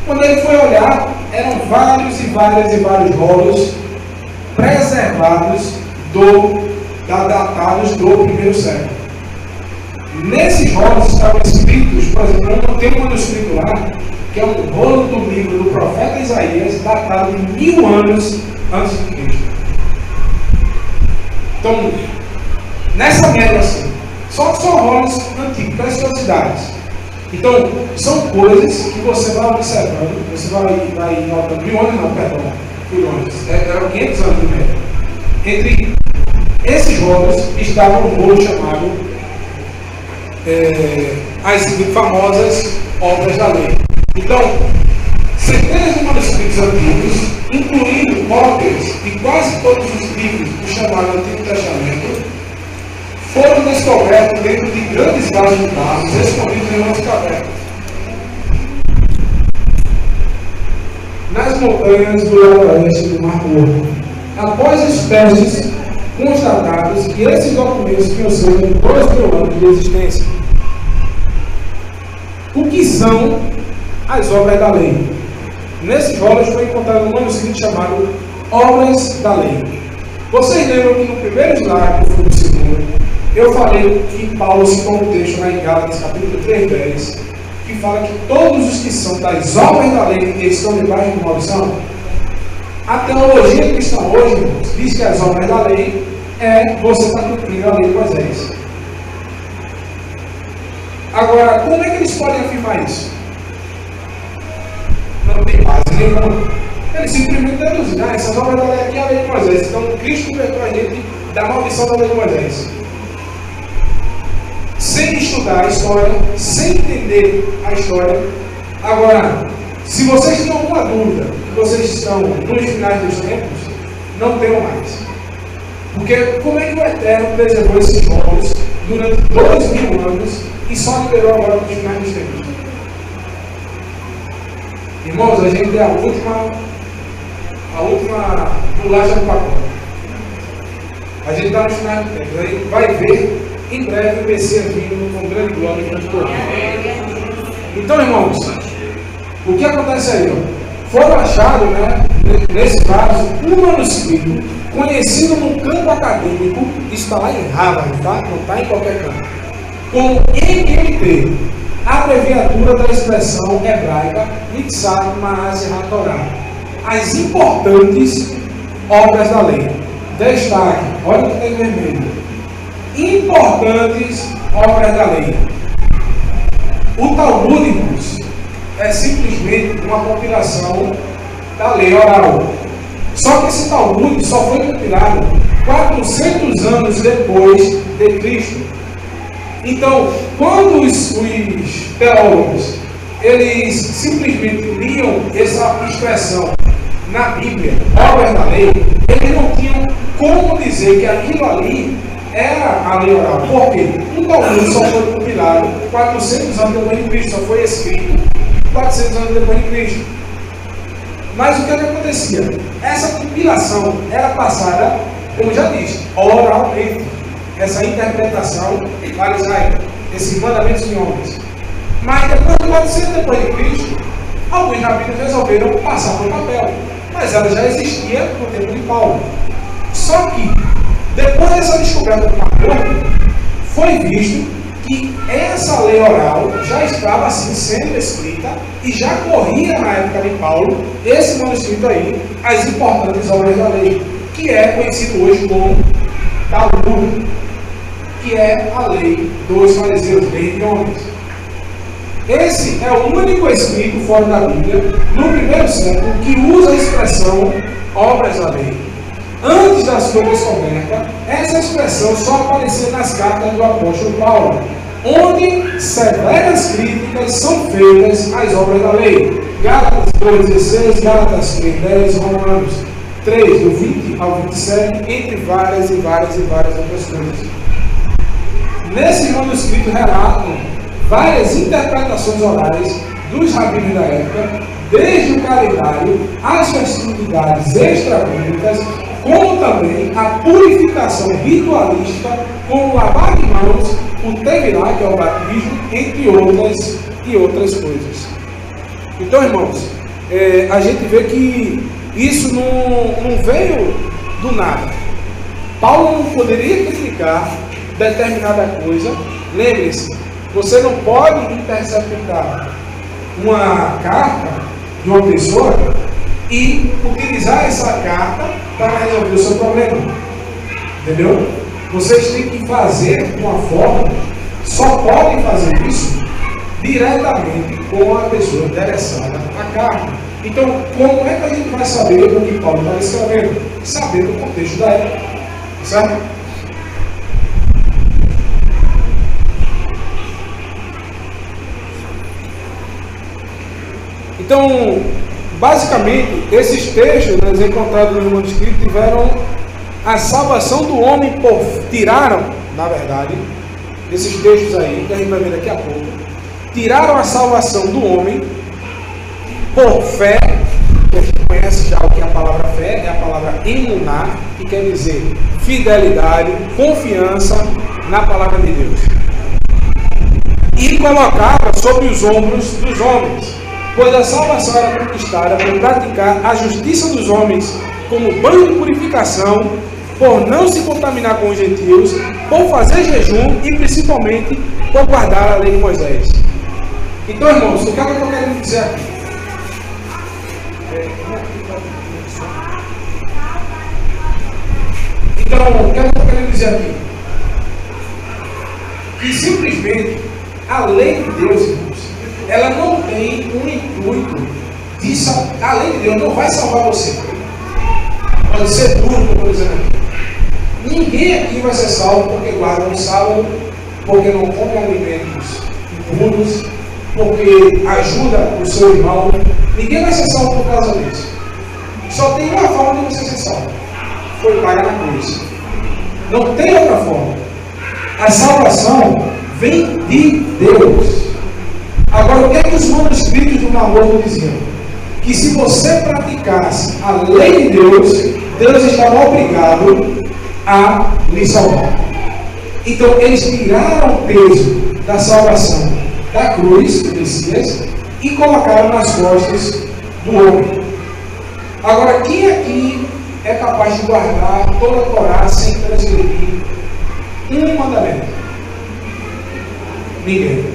Quando ele foi olhar, eram vários rolos preservados datados do primeiro século. Nesses rolos estavam escritos, por exemplo, tem um manuscrito lá, que é um rolo do livro do profeta Isaías, datado de 1000 anos antes de Cristo. Então, nessa média assim, só rolos antigos, preciosidades. Então, são coisas que você vai observando, você vai notando. 1000 anos não, perdão, eram 500 anos de média. Entre esses rolos estava um rolo chamado as famosas obras da lei. Então, centenas de manuscritos antigos, incluindo cópias de quase todos os livros do chamado Antigo Testamento, foram descobertos dentro de grandes vasos de barro escondidos em umas cavernas, nas montanhas do lado oeste do Mar Morto. Após os testes constatados que esses documentos tinham cerca de 2.000 anos de existência. O que são as obras da lei? Nesses rolos foi encontrado um manuscrito chamado Obras da Lei. Vocês lembram que no primeiro slide, que foi no segundo, eu falei que Paulo citou um texto lá em Gálatas, capítulo 3:10, que fala que todos os que são das obras da lei estão debaixo de maldição? A teologia cristã hoje, irmãos, diz que as obras da lei é você estar cumprindo a lei de Moisés. Agora, como é que eles podem afirmar isso? Não tem base nenhuma. Eles simplesmente deduzem, essas obras da lei aqui é a lei de Moisés. Então, Cristo libertou a gente da maldição da lei de Moisés. Sem estudar a história, sem entender a história. Agora, se vocês têm alguma dúvida que vocês estão nos finais dos tempos, não tenham mais. Porque como é que o Eterno preservou esses rolos durante 2000 anos e só liberou agora nos finais dos tempos? Irmãos, a gente é a última bolacha do pacote. A gente está nos finais dos tempos. A gente vai ver em breve o Messias vindo com grande glória e grande poder. Então, irmãos, o que acontece aí? Foram achados, nesse caso, um manuscrito conhecido no campo acadêmico, isso está lá em Harvard, tá? Não está em qualquer canto, com MMT, abreviatura da expressão hebraica Mitzvah Ma'aseh HaTorah, as importantes obras da lei. Destaque, olha o que tem vermelho: importantes obras da lei. O Talmud, irmãos, é simplesmente uma compilação da lei oral. Só que esse Talmud só foi compilado 400 anos depois de Cristo. Então, quando os teólogos eles simplesmente liam essa expressão na Bíblia, obras da lei, eles não tinham como dizer que aquilo ali era a lei oral. Por quê? O Talmud só foi compilado 400 anos depois de Cristo, só foi escrito 400 anos depois de Cristo. Mas o que acontecia? Essa compilação era passada, como já disse, oralmente. Essa interpretação farisaica, esses mandamentos de homens. Mas depois de 400 depois de Cristo, alguns rabinos resolveram passar por papel. Mas ela já existia no tempo de Paulo. Só que, depois dessa descoberta do Mar Morto, foi visto que essa lei oral já estava assim sendo escrita e já corria na época de Paulo, esse manuscrito aí, as importantes obras da lei, que é conhecido hoje como Talmud, que é a lei dos fariseus, lei de homens. Esse é o único escrito fora da Bíblia, no primeiro século, que usa a expressão obras da lei. Antes da sua descoberta, essa expressão só aparecia nas cartas do apóstolo Paulo, onde severas críticas são feitas às obras da lei. Gálatas 2,16, Gálatas 3,10, Romanos 3, do 20 ao 27, entre várias outras coisas. Nesse manuscrito relatam várias interpretações orais dos rabinos da época, desde o calendário, as festividades extra-bíblicas, como também a purificação ritualística, como o lavar de mãos, o tevilá, que é o batismo, entre outras coisas. Então, irmãos, a gente vê que isso não veio do nada. Paulo não poderia criticar determinada coisa. Lembre-se, você não pode interceptar uma carta de uma pessoa e utilizar essa carta para resolver o seu problema. Entendeu? Vocês têm que fazer de uma forma, só podem fazer isso diretamente com a pessoa interessada na carta. Então, como é que a gente vai saber o que Paulo está escrevendo? Sabendo o contexto da época. Certo? Então, basicamente, esses textos encontrados no manuscrito tiveram a salvação do homem tiraram, na verdade, esses textos aí, que a gente vai ver daqui a pouco, tiraram a salvação do homem por fé, que a gente conhece já o que é a palavra fé, é a palavra emuná, que quer dizer fidelidade, confiança na palavra de Deus. E colocava sobre os ombros dos homens, pois a salvação era conquistada por praticar a justiça dos homens como banho de purificação, por não se contaminar com os gentios, por fazer jejum e principalmente por guardar a lei de Moisés. Então, irmãos, o que é que eu estou querendo dizer aqui? Então, o que eu estou querendo dizer aqui? Que simplesmente a lei de Deus, irmãos, ela não tem um intuito de salvar. A lei de Deus não vai salvar você. Pode ser duro, como eu estou dizendo aqui. Ninguém aqui vai ser salvo porque guarda um sábado, porque não come alimentos impuros, porque ajuda o seu irmão. Ninguém vai ser salvo por causa disso. Só tem uma forma de você ser salvo. Foi pagar na cruz. Não tem outra forma. A salvação vem de Deus. Agora, o que é que os manuscritos do Namoro diziam? Que se você praticasse a lei de Deus, Deus estava obrigado a lhe salvar. Então, eles tiraram o peso da salvação da cruz, do Messias, e colocaram nas costas do homem. Agora, quem aqui é capaz de guardar toda a Torá sem transgredir um mandamento? Ninguém.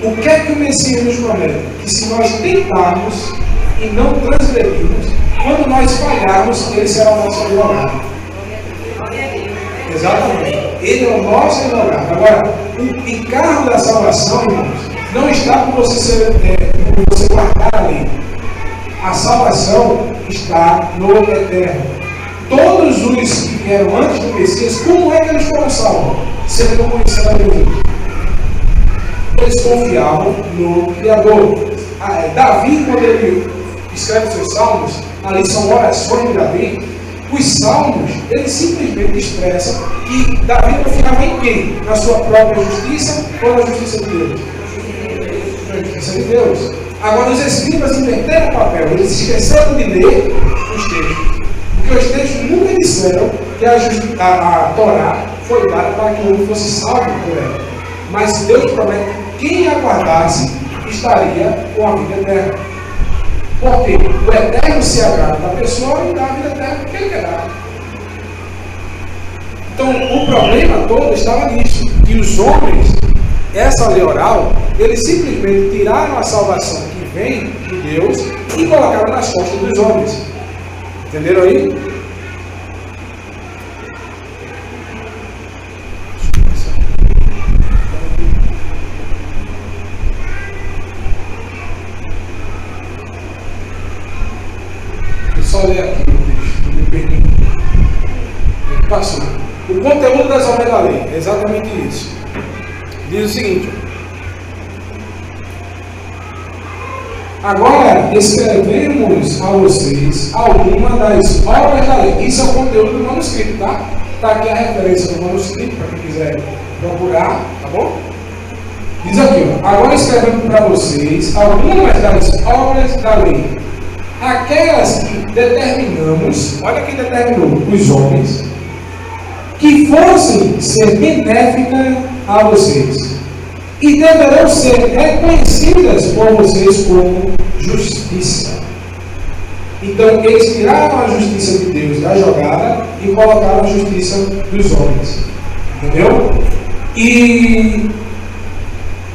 O que é que o Messias nos promete? Que se nós tentarmos e não transgredirmos, quando nós falharmos, ele será o nosso advogado. Exatamente. Ele é o nosso advogado. Agora, o encargo da salvação, irmãos, não está com você, você guardar a lei. A salvação está no eterno. Todos os que vieram antes do Messias, como é que eles foram salvos? Se eles não conheceram a Deus. Eles confiavam no Criador. Davi, quando ele escreve seus salmos, ali são orações de Davi. Os salmos, ele simplesmente expressa que Davi confiava em quem? Na sua própria justiça ou na justiça de Deus? Na justiça de Deus. Agora, os escribas inverteram o papel, eles esqueceram de ler os textos. Porque os textos nunca disseram que a Torá foi dada para que o homem fosse salvo por ela. Mas Deus promete que quem aguardasse estaria com a vida eterna. Porque o eterno se agrada da pessoa e dá a vida eterna porque ele quer dar. Então, o problema todo estava nisso, que os homens essa lei oral, eles simplesmente tiraram a salvação que vem de Deus e colocaram nas costas dos homens. Entenderam aí? Só ler aqui o texto, me permite. Passou. O conteúdo das obras da lei é exatamente isso. Diz o seguinte: agora escrevemos a vocês alguma das obras da lei. Isso é o conteúdo do manuscrito, tá? Está aqui a referência do manuscrito, para quem quiser procurar, tá bom? Diz aqui, ó, agora escrevemos para vocês algumas das obras da lei, aquelas que determinamos, olha quem determinou, os homens, que fossem ser benéficas a vocês e deverão ser reconhecidas por vocês como justiça. Então eles tiraram a justiça de Deus da jogada e colocaram a justiça dos homens. Entendeu? E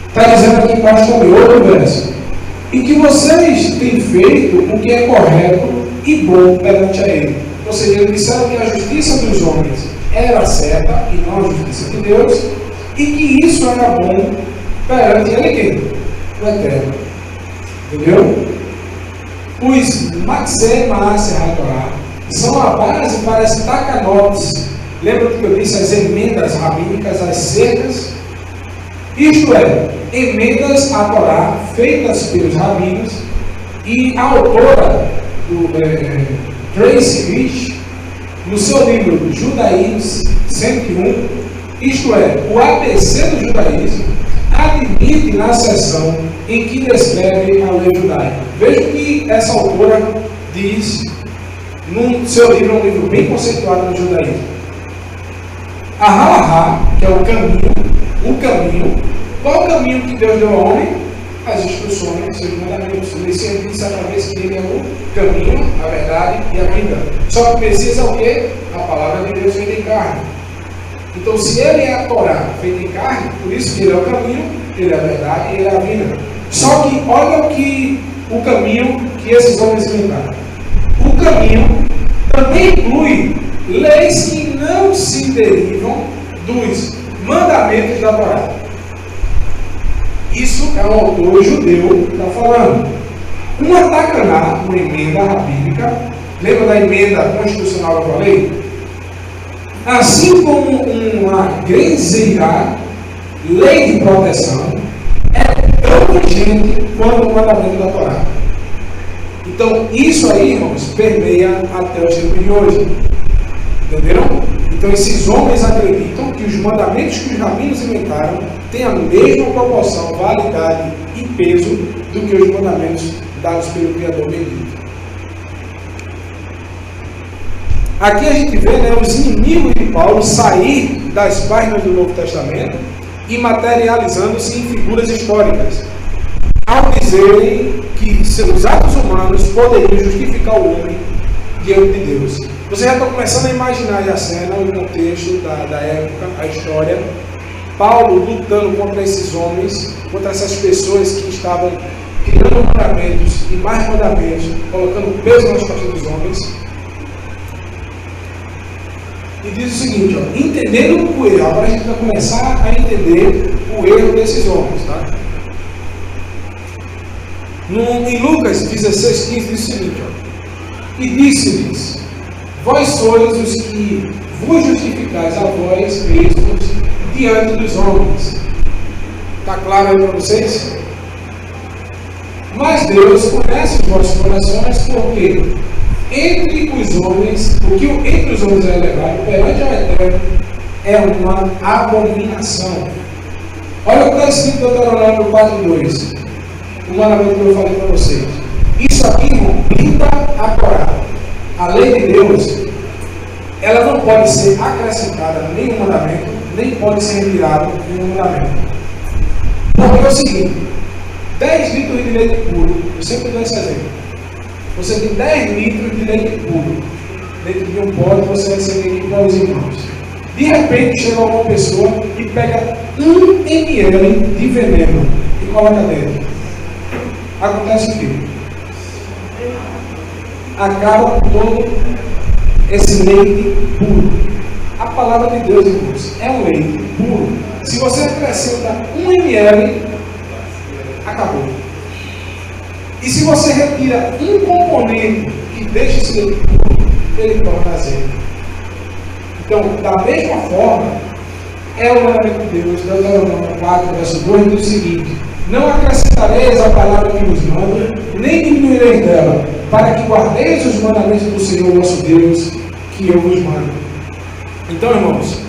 está dizendo aqui embaixo também, outro verso, e que vocês têm feito o que é correto e bom perante a ele. Ou seja, eles disseram que a justiça dos homens era certa e não a justiça de Deus, e que isso era bom perante ele quem? O Eterno. Entendeu? Os Matzeh Maaser HaTorah são a base para as takanotes. Lembra do que eu disse? As emendas rabínicas, as secas? Isto é, emendas à Torá feitas pelos rabinos, e a autora do Tracy Rich, no seu livro Judaísmo 101, isto é, o ABC do judaísmo, admite na seção em que descreve a lei judaica. Veja o que essa autora diz no seu livro, um livro bem conceituado no judaísmo. A Halahá, que é o caminho, qual o caminho que Deus deu ao homem? As instruções, os mandamentos. O Messias disse outra vez que ele é o caminho, a verdade e a vida. Só que o Messias é o quê? A palavra de Deus feita em carne. Então, se ele é a Torá feita em carne, por isso que ele é o caminho, ele é a verdade e ele é a vida. Só que olha o caminho que esses homens inventaram. O caminho também inclui leis que não se derivam dos mandamentos da Torá. Isso é um autor judeu que está falando. Uma takaná, uma emenda rabínica, lembra da emenda constitucional que eu falei? Assim como uma grenzeira, lei de proteção, é tão urgente quanto o mandamento da Torá. Então, isso aí, irmãos, permeia até os tempos de hoje. Entenderam? Então, esses homens acreditam que os mandamentos que os rabinos inventaram têm a mesma proporção, validade e peso do que os mandamentos dados pelo Criador bendito. Aqui a gente vê, né, os inimigos de Paulo sair das páginas do Novo Testamento e materializando-se em figuras históricas, ao dizerem que os atos humanos poderiam justificar o homem diante de Deus. Você já está começando a imaginar a cena, o contexto da época, a história. Paulo lutando contra esses homens, contra essas pessoas que estavam criando mandamentos e mais mandamentos, colocando peso nas costas dos homens. E diz o seguinte, ó, entendendo o erro, agora a gente vai começar a entender o erro desses homens, tá? Em Lucas 16:15 diz o seguinte, ó, e disse-lhes, vós sois os que vos justificais a vós mesmos diante dos homens. Está claro aí para vocês? Mas Deus conhece os vossos corações, porque entre os homens, o que entre os homens é elevado perante o Eterno é uma abominação. Olha o que está escrito em Deuteronômio 4:2, o mandamento que eu falei para vocês. Isso aqui, irmão, blinda a Torá. A lei de Deus, ela não pode ser acrescentada a nenhum mandamento, nem pode ser retirada em nenhum mandamento. Porque é o seguinte, 10 litros de leite puro, eu sempre dou esse exemplo. Você tem 10 litros de leite puro dentro de um pote, você vai servir aqui para os irmãos. De repente chega uma pessoa e pega 1 ml de veneno e coloca dentro. Acontece o quê? Acaba com todo esse leite puro. A palavra de Deus, irmãos, é um leite puro. Se você acrescenta 1 ml, acabou. E se você retira um componente que deixa esse leite puro, ele torna azeite. Então, da mesma forma, é o mandamento de Deus, Deuteronômio 4, verso 2, diz o seguinte: não acrescentareis a palavra que vos mando, nem diminuireis dela, para que guardeis os mandamentos do Senhor vosso Deus, que eu vos mando. Então, irmãos,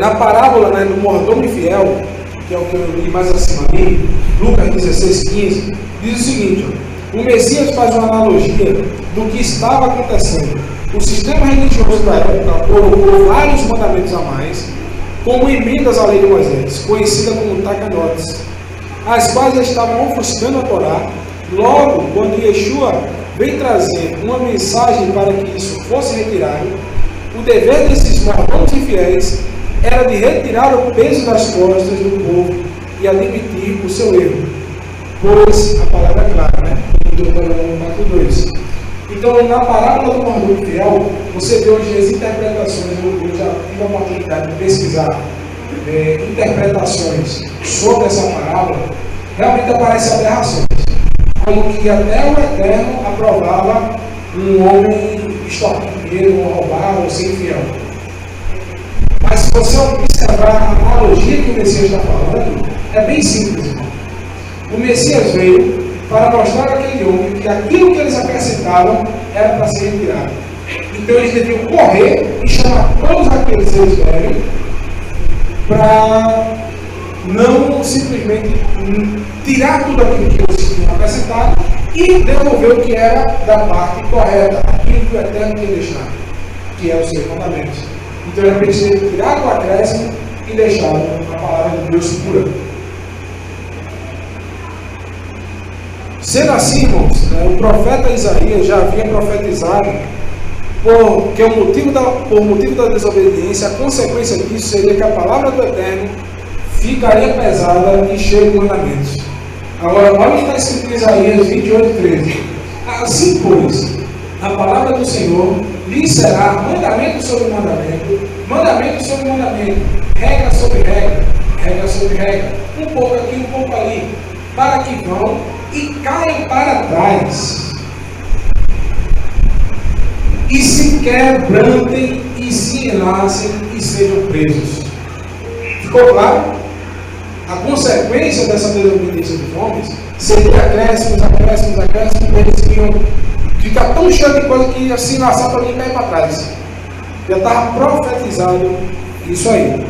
na parábola, né, do mordomo infiel, que é o que eu li mais acima ali, Lucas 16:15, diz o seguinte: ó, o Messias faz uma analogia do que estava acontecendo. O sistema religioso da época colocou vários mandamentos a mais, como emendas à lei de Moisés, conhecida como Takanotes, as quais estavam ofuscando a Torá. Logo, quando Yeshua vem trazer uma mensagem para que isso fosse retirado, o dever desses mordomos infiéis era de retirar o peso das costas do povo e admitir o seu erro, pois a palavra é clara, né? Deuteronômio 4:2. Então, na parábola do mordomo fiel, você vê hoje as interpretações. Eu já tive a oportunidade de pesquisar interpretações sobre essa parábola. Realmente aparecem aberrações, como que até o Eterno aprovava um homem extorquir dinheiro, ou roubar, ou ser infiel. Mas se você observar a analogia que o Messias está falando, é bem simples, irmão. O Messias veio para mostrar àquele homem que aquilo que eles acrescentavam era para ser retirado. Então eles deviam correr e chamar todos aqueles que eles devem, para não simplesmente tirar tudo aquilo que eles tinham acrescentado e devolver o que era da parte correta, aquilo que o Eterno tinha deixado, que é os seus mandamentos. Então era preciso tirar o acréscimo e deixar a palavra de Deus pura. Sendo assim, irmãos, o profeta Isaías já havia profetizado porque por motivo da desobediência, a consequência disso seria que a palavra do Eterno ficaria pesada e cheia de mandamentos. Agora, olha o que está escrito em Isaías 28:13. Assim, pois, a palavra do Senhor lhe será mandamento sobre mandamento, mandamento sobre mandamento, regra sobre regra, regra sobre regra, um pouco aqui, um pouco ali, para que vão e caiam para trás, e se quebrantem e se enlacem e sejam presos. Ficou claro? A consequência dessa desobediência dos homens seria acréscimos, eles iam ficar tão cheios de coisa que ia se enlaçar para alguém cair para trás. Já estava profetizado isso aí.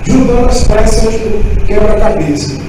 Judas parece ser um quebra-cabeça.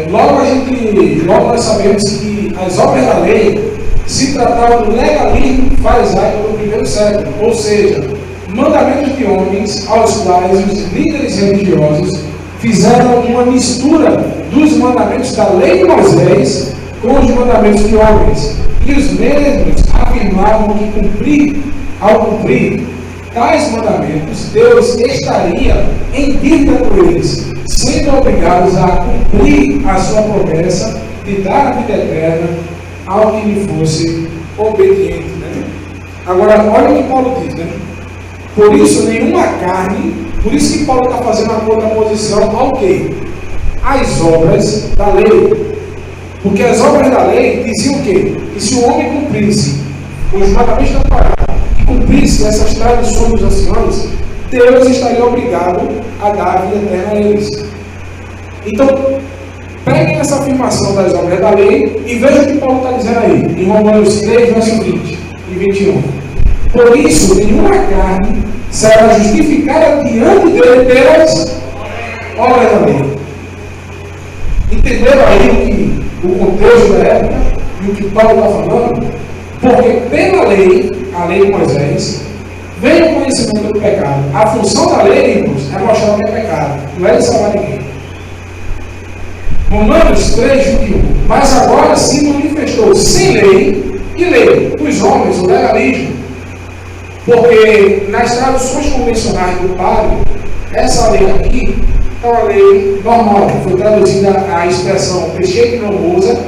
Logo nós sabemos que as obras da lei se tratavam do legalismo farisaico do primeiro século, ou seja, mandamentos de homens aos quais os líderes religiosos fizeram uma mistura dos mandamentos da lei de Moisés com os mandamentos de homens, e os mesmos afirmavam que ao cumprir tais mandamentos, Deus estaria em dívida com eles, sendo obrigados a cumprir a sua promessa de dar a vida eterna ao que lhe fosse obediente. Né? Agora, olha o que Paulo diz, né? Por isso que Paulo está fazendo a contraposição ao quê? Às obras da lei. Porque as obras da lei diziam o quê? Que se o homem cumprisse os mandamentos da Torá, cumprisse essas tradições dos anciãos, Deus estaria obrigado a dar a vida eterna a eles. Então, peguem essa afirmação das obras da lei e vejam o que Paulo está dizendo aí, em Romanos 3, verso 20 e 21. Por isso, nenhuma carne será justificada diante dele pelas obras da lei. Entenderam aí o contexto da época e o que Paulo está falando? Porque pela lei, a lei de Moisés, Vem o conhecimento do pecado. A função da lei, irmãos, é mostrar o que é pecado. Não é de salvar ninguém. Romanos 3:21. Mas agora se manifestou sem lei. Que lei? Os homens, o legalismo. Porque nas traduções convencionais do padre, essa lei aqui é uma lei normal. Foi traduzida a expressão peché que não usa,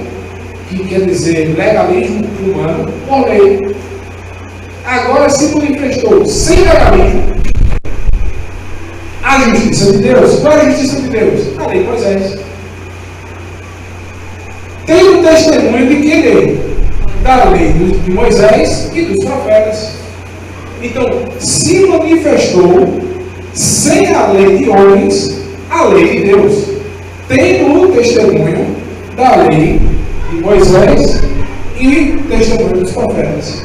que quer dizer legalismo humano, por lei. Agora se manifestou sem legalismo a justiça de Deus. Qual é a justiça de Deus? A lei de Moisés. Tem o testemunho de que lei? Da lei de Moisés e dos profetas. Então, se manifestou sem a lei de homens, a lei de Deus, tendo o testemunho da lei de Moisés e testemunho dos profetas.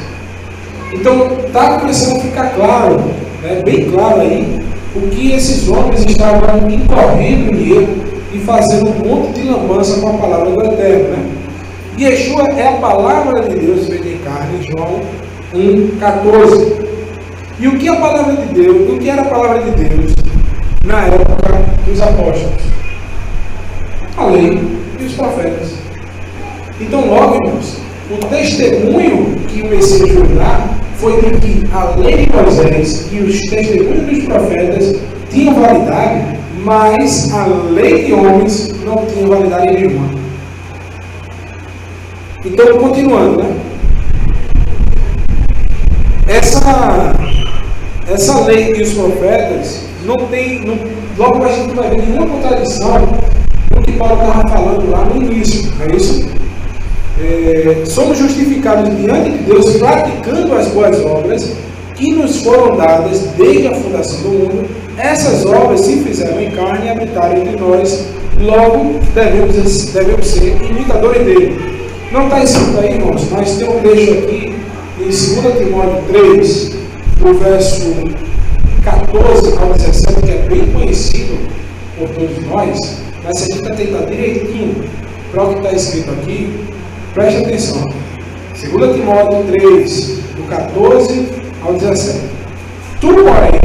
Então, está começando a ficar claro, né, bem claro aí, o que esses homens estavam incorrendo em erro e fazendo um monte de lambança com a palavra do Eterno. Né? Yeshua é a palavra de Deus feita em carne, João 1,14. E o que é a palavra de Deus? O que era a palavra de Deus na época dos apóstolos? A lei e os profetas. Então, logo, irmãos, o testemunho que o Messias foi dar foi de que a lei de Moisés e os testemunhos dos profetas tinham validade, mas a lei de homens não tinha validade nenhuma. Então, continuando, né? Essa lei e os profetas não tem, logo a gente não vai ver nenhuma contradição no que Paulo estava falando lá no início, não é isso? Somos justificados diante de Deus praticando as boas obras que nos foram dadas desde a fundação do mundo. Essas obras se fizeram em carne e habitaram entre nós, logo devemos ser imitadores dele. Não está escrito aí, irmãos, mas tem um trecho aqui em 2 Timóteo 3, o verso 14 ao 17, que é bem conhecido por todos nós, mas se a gente tentar direitinho para o que está escrito aqui, preste atenção. 2 Timóteo 3, do 14 ao 17. Tu, porém,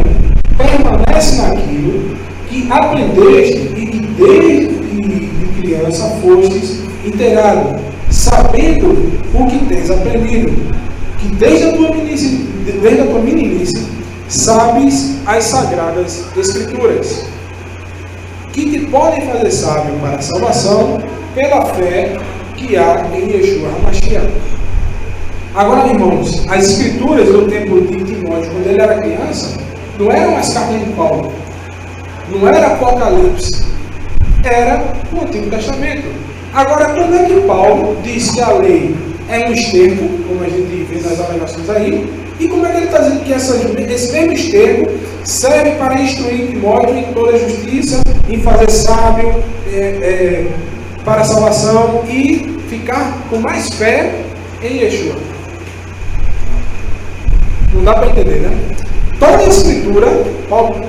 permanece naquilo que aprendeste e que desde criança fostes inteirado, sabendo o que tens aprendido, que desde a tua meninice sabes as sagradas escrituras, que te podem fazer sábio para a salvação pela fé que há em Yeshua HaMashiach. Agora, irmãos, as escrituras do tempo de Timóteo, quando ele era criança, não eram as cartas de Paulo, não era Apocalipse, era o Antigo Testamento. Agora, como é que Paulo diz que a lei é um esterco, como a gente vê nas alegações aí, e como é que ele está dizendo que esse mesmo esterco serve para instruir Timóteo em toda a justiça, em fazer sábio para a salvação e ficar com mais fé em Yeshua? Não dá para entender, né? Toda a escritura, Paulo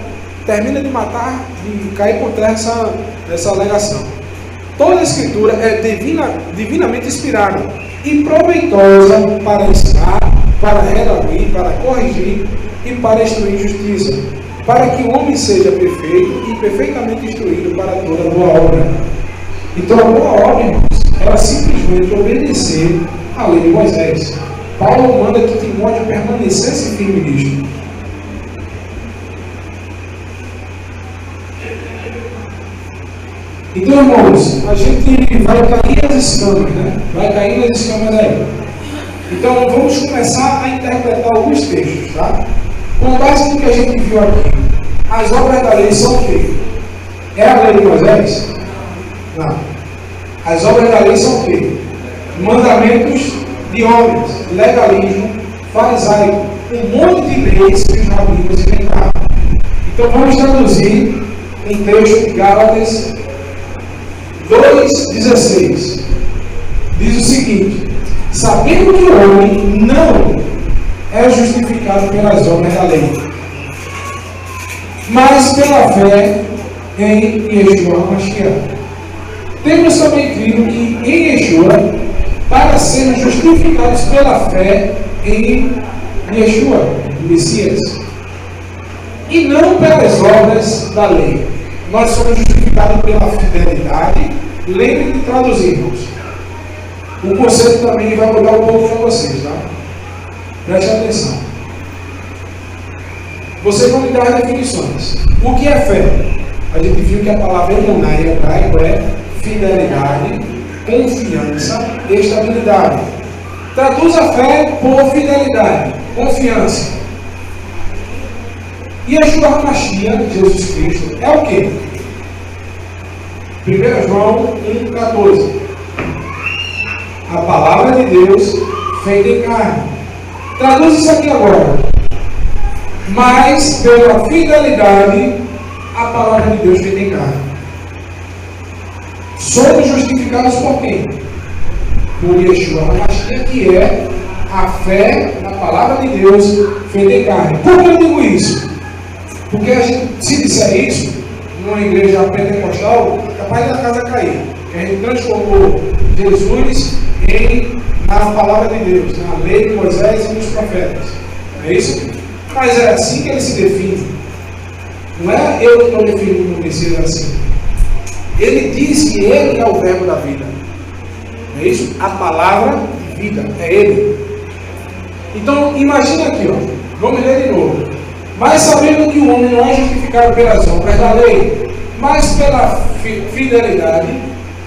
termina de matar, de cair por terra essa alegação. Toda a escritura é divinamente inspirada e proveitosa para ensinar, para redarguir, para corrigir e para instruir em justiça, para que o homem seja perfeito e perfeitamente instruído para toda boa obra. Então, a boa obra, irmãos, era simplesmente obedecer à lei de Moisés. Paulo manda que Timóteo permanecesse firme nisto. Então, irmãos, a gente vai cair as escamas, né? Vai cair as escamas aí. Então, vamos começar a interpretar alguns textos, tá? Com base no que a gente viu aqui, as obras da lei são o quê? É a lei de Moisés? Não. As obras da lei são o quê? Mandamentos de homens, legalismo, farisaico, um monte de leis que os rabinos inventaram. Então, vamos traduzir em texto de Gálatas 2,16. Diz o seguinte: sabendo que o homem não é justificado pelas obras da lei, mas pela fé em Yeshua HaMashiach. Temos também crido que em Yeshua, para sermos justificados pela fé em Yeshua, Messias, e não pelas obras da lei. Nós somos justificados pela fidelidade. Lembre de traduzirmos. O conceito também vai mudar um pouco para vocês, tá? Preste atenção. Vocês vão me dar as definições. O que é fé? A gente viu que a palavra emuná em hebraico é fidelidade, confiança e estabilidade. Traduz a fé por fidelidade, confiança. E Yeshua HaMashiach, Jesus Cristo, é o quê? 1 João 1,14. A palavra de Deus feita em carne. Traduz isso aqui agora. Mas pela fidelidade, a palavra de Deus feita em carne. Somos justificados por quem? Por Yeshua HaMashiach, que é a fé na palavra de Deus feita em carne. Por que eu digo isso? Porque a gente, se disser isso, numa igreja pentecostal, é capaz da casa cair. A gente transformou Jesus na palavra de Deus, na lei de Moisés e dos profetas. É isso? Mas é assim que ele se define. Não é eu que estou definindo o Messias assim. Ele diz que ele é o verbo da vida. É isso? A palavra de vida. É ele. Então, imagina aqui, ó. Vamos ler de novo. Mas sabendo que o homem não é justificado pelas obras da lei, mas pela fidelidade,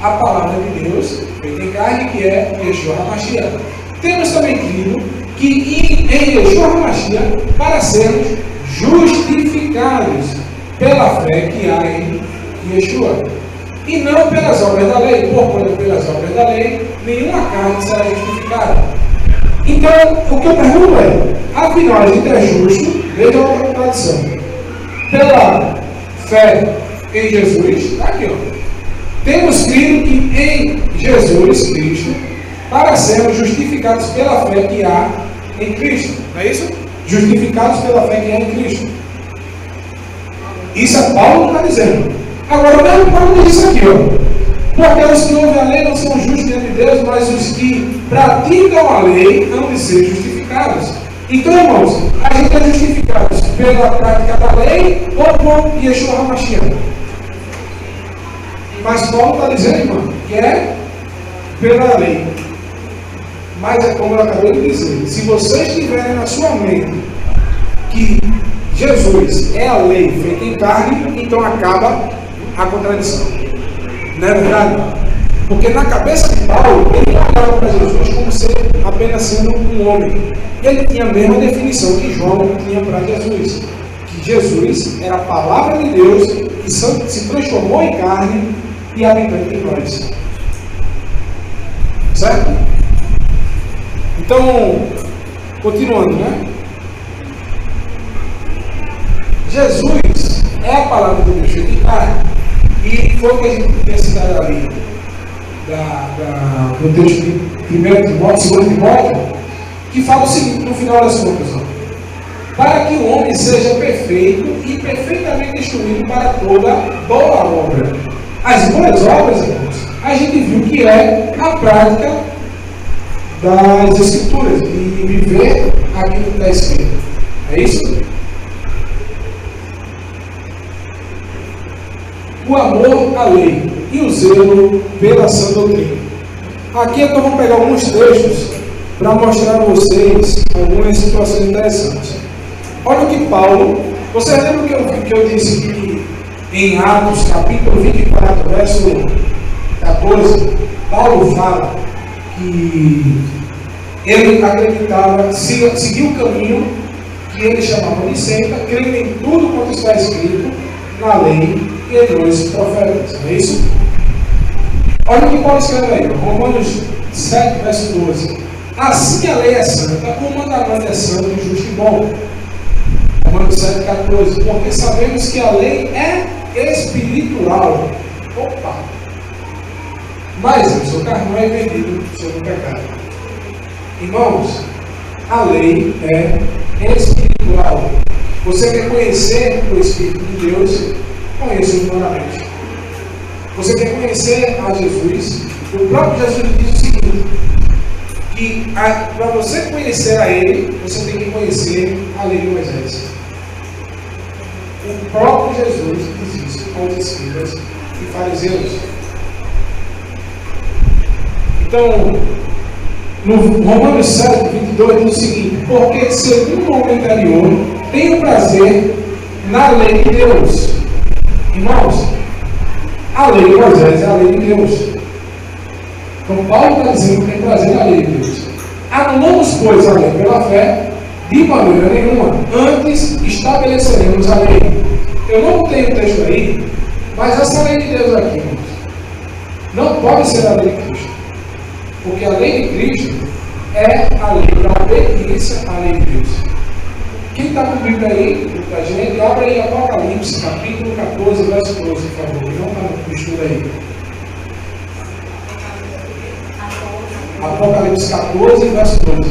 a palavra de Deus, feita em carne, que é Yeshua HaMashiach. Temos também crido que em Yeshua HaMashiach, para sermos justificados pela fé que há em Yeshua, e não pelas obras da lei, porquanto pelas obras da lei, nenhuma carne será justificada. Então, o que eu pergunto é, afinal, a gente é justo, veja a contradição, pela fé em Jesus, está aqui, ó. Temos crido que em Jesus Cristo, para sermos justificados pela fé que há em Cristo. Não é isso? Justificados pela fé que há em Cristo. Isso é Paulo está dizendo. Agora, o mesmo Paulo diz isso aqui, ó. Porque os que ouvem a lei não são justos diante de Deus, mas os que praticam a lei hão de ser justificados. Então, irmãos, a gente é justificados pela prática da lei ou por Yeshua HaMashiach. Mas Paulo está dizendo, irmão, que é pela lei. Mas é como eu acabei de dizer, se vocês tiverem na sua mente que Jesus é a lei feita em carne, então acaba a contradição. Não é verdade? Porque na cabeça de Paulo, ele não olhava para Jesus como apenas sendo um homem. Ele tinha a mesma definição que João tinha para Jesus. Que Jesus era a palavra de Deus que se transformou em carne e habitou entre nós. Certo? Então, continuando, né? Jesus é a palavra de Deus feita em carne. E foi o que a gente tem citado ali, do texto de 1 Timóteo, 2 Timóteo, que fala o seguinte, no final das contas, ó, para que o homem seja perfeito e perfeitamente instruído para toda boa obra. As boas obras, irmãos, a gente viu que é a prática das Escrituras, de viver aquilo que está escrito. É isso? O amor à lei e o zelo pela sã doutrina. Aqui eu vou pegar alguns textos para mostrar a vocês algumas situações interessantes. Olha o que Paulo, vocês lembram que eu disse que em Atos capítulo 24, verso 14, Paulo fala que ele acreditava, seguiu o caminho que ele chamava de seita, crendo em tudo quanto está escrito na lei e nos profetas. Não é isso? Olha o que Paulo escreve aí, Romanos 7, verso 12. Assim a lei é santa, o mandamento é santo, justo e bom. Romanos 7, 14. Porque sabemos que a lei é espiritual. Opa! Mas o seu carnal é vendido sobre o pecado. Irmãos, a lei é espiritual. Você quer conhecer o Espírito de Deus? Conheça o mandamento. Você quer conhecer a Jesus? O próprio Jesus diz o seguinte: que para você conhecer a Ele, você tem que conhecer a lei de Moisés. O próprio Jesus diz isso aos escribas e fariseus. Então, no Romanos 7, 22 diz o seguinte: porque segundo o homem anterior, tenho prazer na lei de Deus. Irmãos, a lei de Moisés é a lei de Deus. Então Paulo está dizendo que tem prazer na lei de Deus. Anulamos, pois, a lei pela fé? De maneira nenhuma. Antes estabeleceremos a lei. Eu não tenho o texto aí, mas essa lei de Deus aqui, irmãos, não pode ser a lei de Cristo. Porque a lei de Cristo é a lei da obediência à lei de Deus. Quem está com a Bíblia aí, a gente, abre aí Apocalipse, capítulo 14, verso 12, por favor. Não está no estudo aí. Apocalipse 14, verso 12.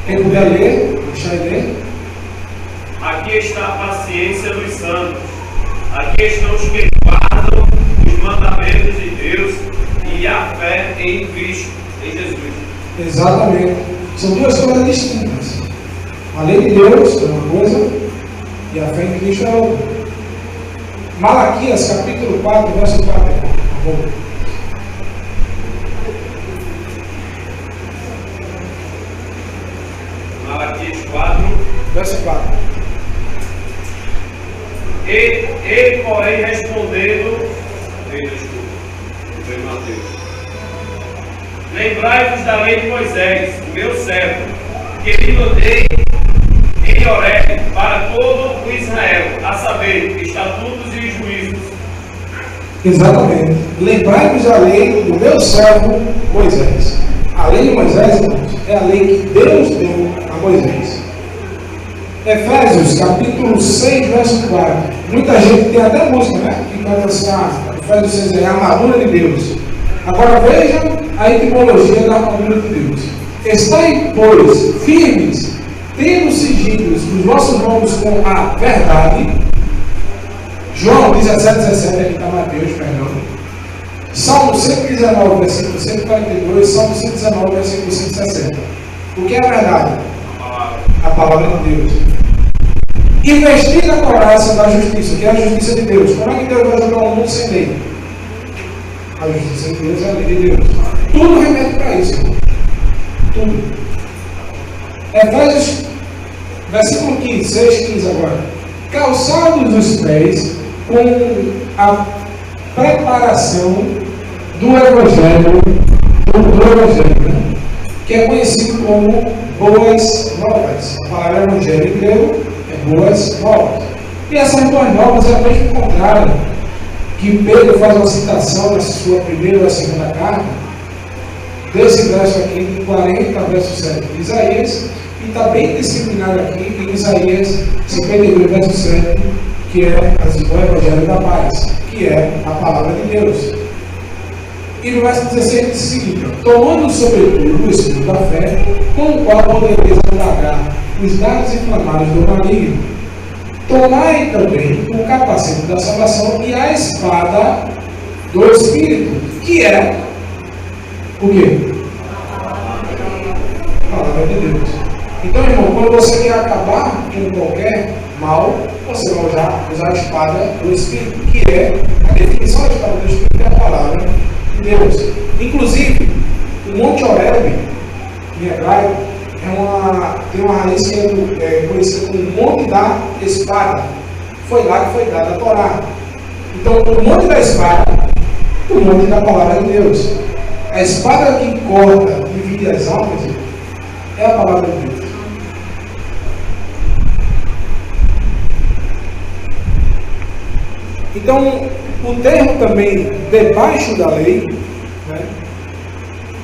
Quem puder ler, deixa eu ler. Aqui está a paciência dos santos. Aqui estão os que guardam os mandamentos de Deus e a fé em Cristo, em Jesus. Exatamente. São duas coisas distintas. A lei de Deus é uma coisa e a fé em Cristo é outra. Malaquias, capítulo 4, verso 4. Por favor. Malaquias 4, Verso 4. Ele, porém, respondendo, foi Mateus. Lembrai-vos da lei de Moisés, meu servo, que lhe mandei em Horebe para todo o Israel, a saber, estatutos e juízos. Exatamente. Lembrai-vos da lei do meu servo Moisés. A lei de Moisés, irmãos, é a lei que Deus deu a Moisés. Efésios, capítulo 6, verso 4. Muita gente tem até música, né? Que canta assim, Efésios 6 é a armadura de Deus. Agora vejam a etimologia da armadura de Deus. Estai, pois, firmes, tendo cingidos os vossos lombos com a verdade. João 17, 17, aqui está Mateus, perdão. Salmo 119, versículo 142, Salmo 119, versículo 160. O que é a verdade? A palavra de Deus. E vestir a couraça da justiça, que é a justiça de Deus. Como é que Deus vai jogar o mundo sem lei? A justiça de Deus é a lei de Deus. Tudo remete para isso, irmão. Tudo. Efésios, versículo 15, 6, 15 agora. Calçados os pés com a preparação do Evangelho, né? Que é conhecido como boas novas. A palavra Evangelho em grego é boas novas. E essas boas novas é a mesma contrária que Pedro faz uma citação na sua primeira ou segunda carta, desse verso aqui, de 40, verso 7 de Isaías, e está bem disciplinado aqui em Isaías 52, verso 7, que é o Evangelho da Paz, que é a palavra de Deus. E no verso 16 diz o seguinte: tomando sobretudo o escudo da fé, com o qual podereis apagar os dardos inflamados do maligno. Tomai também o capacete da salvação e a espada do Espírito, que é o quê? A palavra de Deus. Então, irmão, quando você quer acabar com qualquer mal, você vai usar a espada do Espírito, que é a definição da espada do Espírito, é a palavra de Deus. Inclusive, o Monte Horebe, em hebraico, tem uma raiz que é conhecida como Monte da Espada. Foi lá que foi dada a Torá. Então, o Monte da Espada, o Monte da Palavra de Deus. A espada que corta e divide as almas é a Palavra de Deus. Então, o termo também debaixo da lei, né,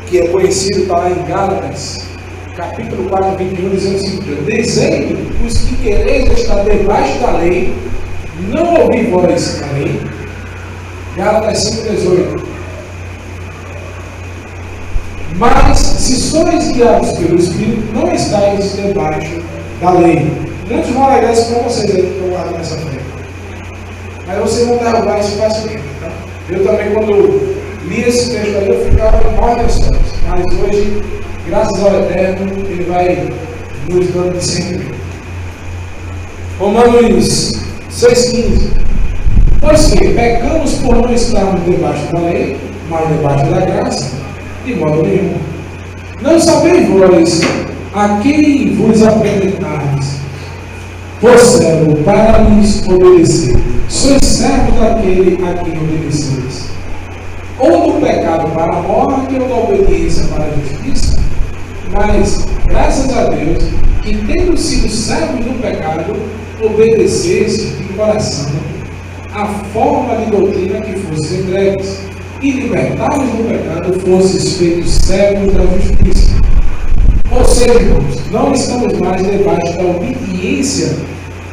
que é conhecido, está lá em Gálatas, capítulo 4, 21, dizendo o seguinte: dizendo os que quereis estar debaixo da lei, não ouvi vós a lei. Gálatas 5, 18. Mas se sois guiados pelo Espírito, não estáis debaixo da lei. Muitos vão alegar isso para vocês aí que estão guardando nessa frente. Mas vocês vão derrubar isso facilmente. Tá? Eu também, quando li esse texto aí, eu ficava com muitas histórias. Mas hoje, graças ao Eterno, Ele vai nos dando de sempre. Romanos 6,15. Pois que pecamos por não estarmos debaixo da lei, mas debaixo da graça, de modo nenhum. Não sabeis vós a quem vos apresentais por servo para lhes obedecer. Sois servos daquele a quem obedeceis. Ou do pecado para a morte, ou da obediência para a justiça. Mas, graças a Deus, que tendo sido servos do pecado, obedecesse de coração a forma de doutrina que fosse entregues, e libertados do pecado, fosses feitos servos da justiça. Ou seja, irmãos, não estamos mais debaixo da obediência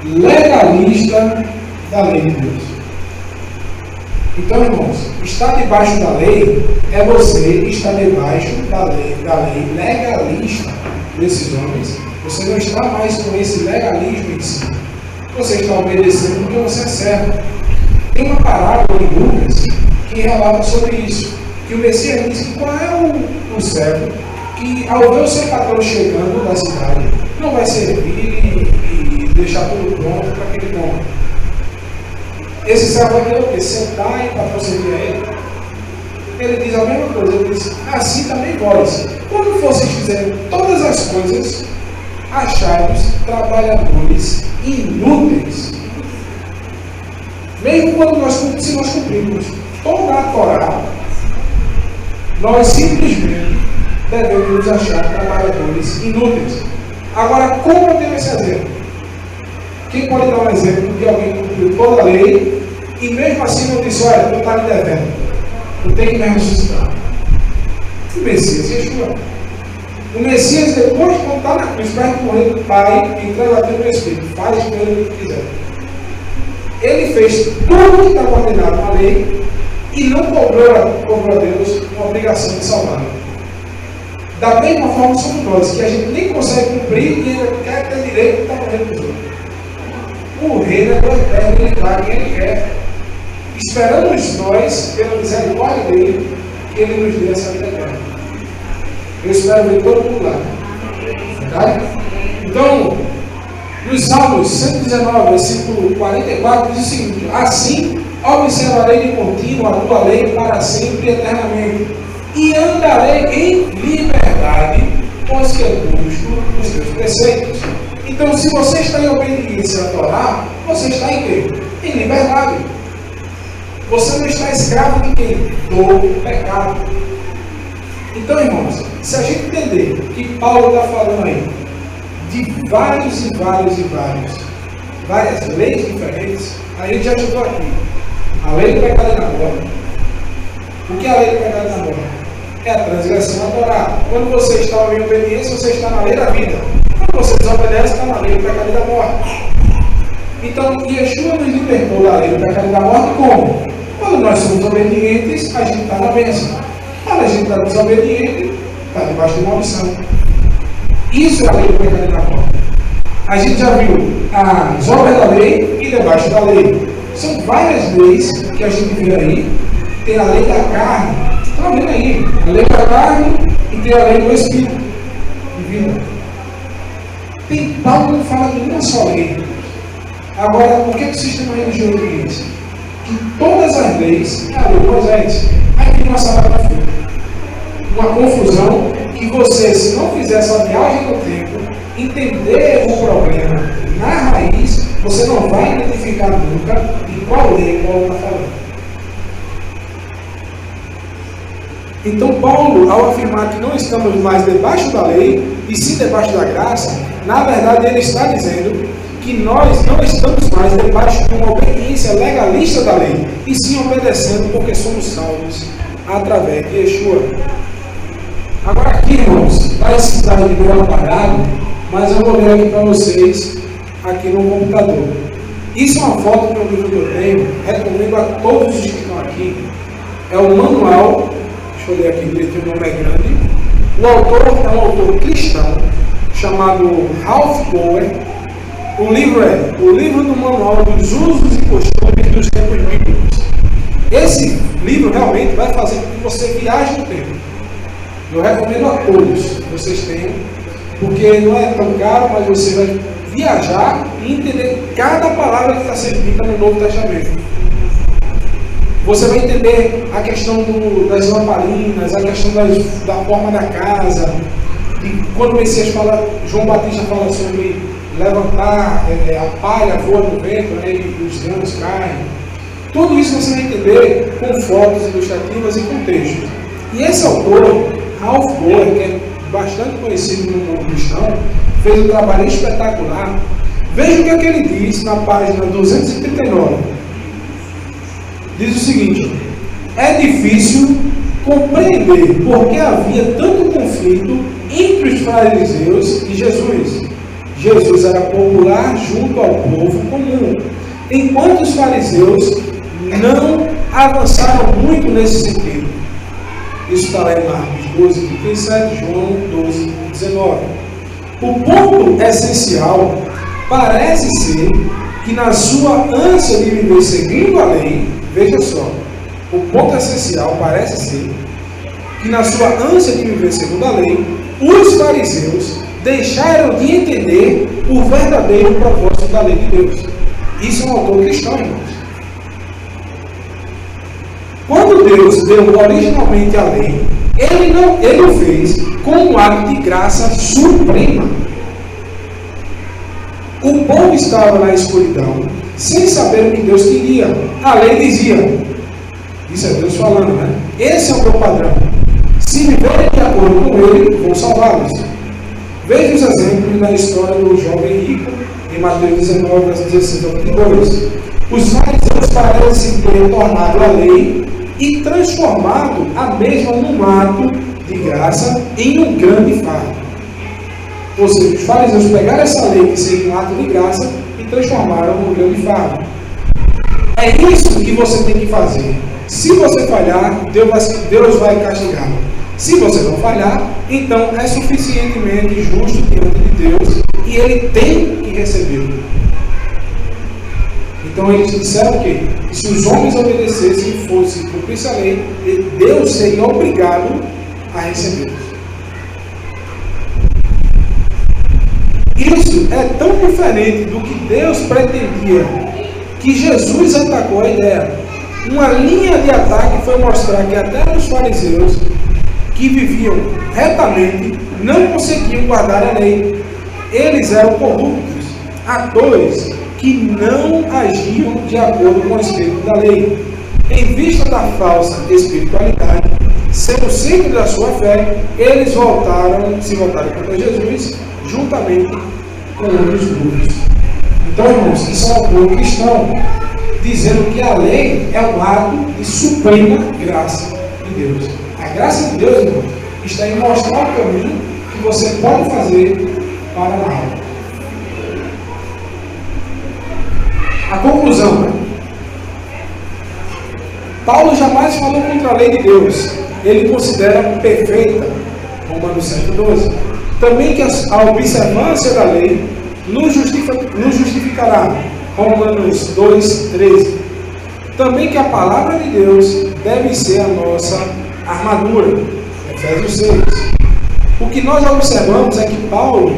legalista da lei de Deus. Então, irmãos, estar debaixo da lei é você estar debaixo da lei legalista desses homens. Você não está mais com esse legalismo em si. Você está obedecendo porque você é servo. Tem uma parábola em Lucas que relata sobre isso, que o Messias diz que qual é o servo que, ao ver o seu patrão chegando da cidade, não vai servir e deixar tudo pronto para que ele coma. Esse servo vai querer o quê? Sentar e o patrão servir a ele? Ele diz a mesma coisa, ele diz, assim também vós, quando vocês fizerem todas as coisas, achai-vos trabalhadores inúteis. Mesmo quando se nós cumprimos toda a Torá, nós simplesmente devemos nos achar trabalhadores inúteis. Agora, como eu tenho esse exemplo? Quem pode dar um exemplo de alguém que cumpriu toda a lei e mesmo assim não disse, olha, tu está me devendo, tu tem que me ressuscitar? O Messias Yeshua. O Messias, depois de contar na cruz, vai correr do Pai, entrega a Deus no Espírito, faz com ele o que quiser. Ele fez tudo o que está ordenado na lei e não cobrou a Deus uma obrigação de salvar. Da mesma forma somos nós, que a gente nem consegue cumprir e ainda quer ter direito de estar morrendo com os outros. O reino é do eterno, ele dá quem ele quer. Esperamos nós, pela misericórdia dele, que ele nos dê essa vida eterna. Eu espero ver todo mundo lá. Verdade? Então, nos Salmos 119, versículo 44, diz o seguinte: assim observarei de contínuo a tua lei para sempre e eternamente, e andarei em liberdade, pois que busco os teus preceitos. Então, se você está em obediência à Torá, você está em quê? Em liberdade. Você não está escravo de quem? Do pecado. Então, irmãos, se a gente entender que Paulo está falando aí de várias leis diferentes, a gente já chegou aqui. A lei do pecado e da morte. O que é a lei do pecado e da morte? É a transgressão à Torá. Quando você está em obediência, você está na lei da vida. Quando você desobedece, está na lei do pecado e da morte. Então, Yeshua nos libertou da lei do pecado e da morte como? Quando nós somos obedientes, a gente está na bênção. Quando a gente está desobediente, está debaixo de maldição. Isso é a lei do pecado e da morte. A gente já viu as obras da lei e debaixo da lei. São várias leis que a gente vê aí. Tem a lei da carne, está vendo aí? A lei da carne e tem a lei do Espírito de vida. Paulo não fala de uma só lei. Agora, o que o sistema religioso diz? Que todas as leis é a lei de Moisés. Aí tem uma salada para frente. Uma confusão que você, se não fizer essa viagem no tempo, entender o problema na raiz, você não vai identificar nunca de qual lei Paulo está falando. Então Paulo, ao afirmar que não estamos mais debaixo da lei, e sim debaixo da graça, na verdade ele está dizendo que nós não estamos mais debaixo de uma obediência legalista da lei, e sim obedecendo porque somos salvos através de Yeshua. Agora aqui, irmãos, vai estar de meu apagado, mas eu vou ler aqui para vocês, aqui no computador. Isso é uma foto de um livro que eu tenho, recomendo a todos os que estão aqui. É o manual, deixa eu ler aqui direitinho, o nome é grande. O autor é um autor cristão, chamado Ralph Bower. O livro é o livro do manual dos usos e costumes dos tempos bíblicos. Esse livro realmente vai fazer com que você viaje no tempo. Eu recomendo a todos que vocês tenham, porque não é tão caro, mas você vai viajar e entender cada palavra que está sendo dita no Novo Testamento. Você vai entender a questão das lamparinas, a questão da forma da casa. E quando o Messias fala, João Batista fala sobre levantar, a palha voa no vento, né, e os grãos caem. Tudo isso você vai entender com fotos ilustrativas e contextos. E esse autor, Ralph Bohr, que é bastante conhecido no mundo cristão, fez um trabalho espetacular. Veja o que é que ele diz na página 239. Diz o seguinte: é difícil compreender por que havia tanto conflito entre os fariseus e Jesus. Jesus era popular junto ao povo comum, enquanto os fariseus não avançaram muito nesse sentido. Isso está lá em Marcos 12, 37, João 12, 19. O ponto essencial parece ser que na sua ânsia de viver seguindo a lei, veja só, o ponto essencial parece ser que na sua ânsia de viver segundo a lei, os fariseus deixaram de entender o verdadeiro propósito da lei de Deus. Isso é um autor cristão, irmãos. Quando Deus deu originalmente a lei, Ele o fez com um ato de graça suprema. O povo estava na escuridão, sem saber o que Deus queria. A lei dizia, isso é Deus falando, né? Esse é o meu padrão. Se viverem de acordo com Ele, vou salvá-los. Veja os exemplos na história do jovem rico, em Mateus 19, 16 ao 22. Os fariseus parecem ter tornado a lei e transformado a mesma num ato de graça em um grande fardo. Ou seja, os fariseus pegaram essa lei que seria um ato de graça e transformaram num grande fardo. É isso que você tem que fazer. Se você falhar, Deus vai castigar. Se você não falhar, então é suficientemente justo diante de Deus e Ele tem que recebê-lo. Então eles disseram que se os homens obedecessem e fossem cumprir a lei, Deus seria obrigado a recebê-los. Isso é tão diferente do que Deus pretendia que Jesus atacou a ideia. Uma linha de ataque foi mostrar que até os fariseus que viviam retamente não conseguiam guardar a lei. Eles eram corruptos, atores que não agiam de acordo com o espírito da lei. Em vista da falsa espiritualidade, sendo o centro da sua fé, eles se voltaram contra Jesus, juntamente com outros grupos. Então, irmãos, isso é um autor cristão, dizendo que a lei é um ato de suprema graça de Deus. A graça de Deus, irmãos, está em mostrar o caminho que você pode fazer para a alma. A conclusão, né? Paulo jamais falou contra a lei de Deus. Ele considera perfeita, Romanos 7,12. Também que a observância da lei nos justificará, Romanos 2,13. Também que a palavra de Deus deve ser a nossa armadura, Efésios 6. O que nós observamos é que Paulo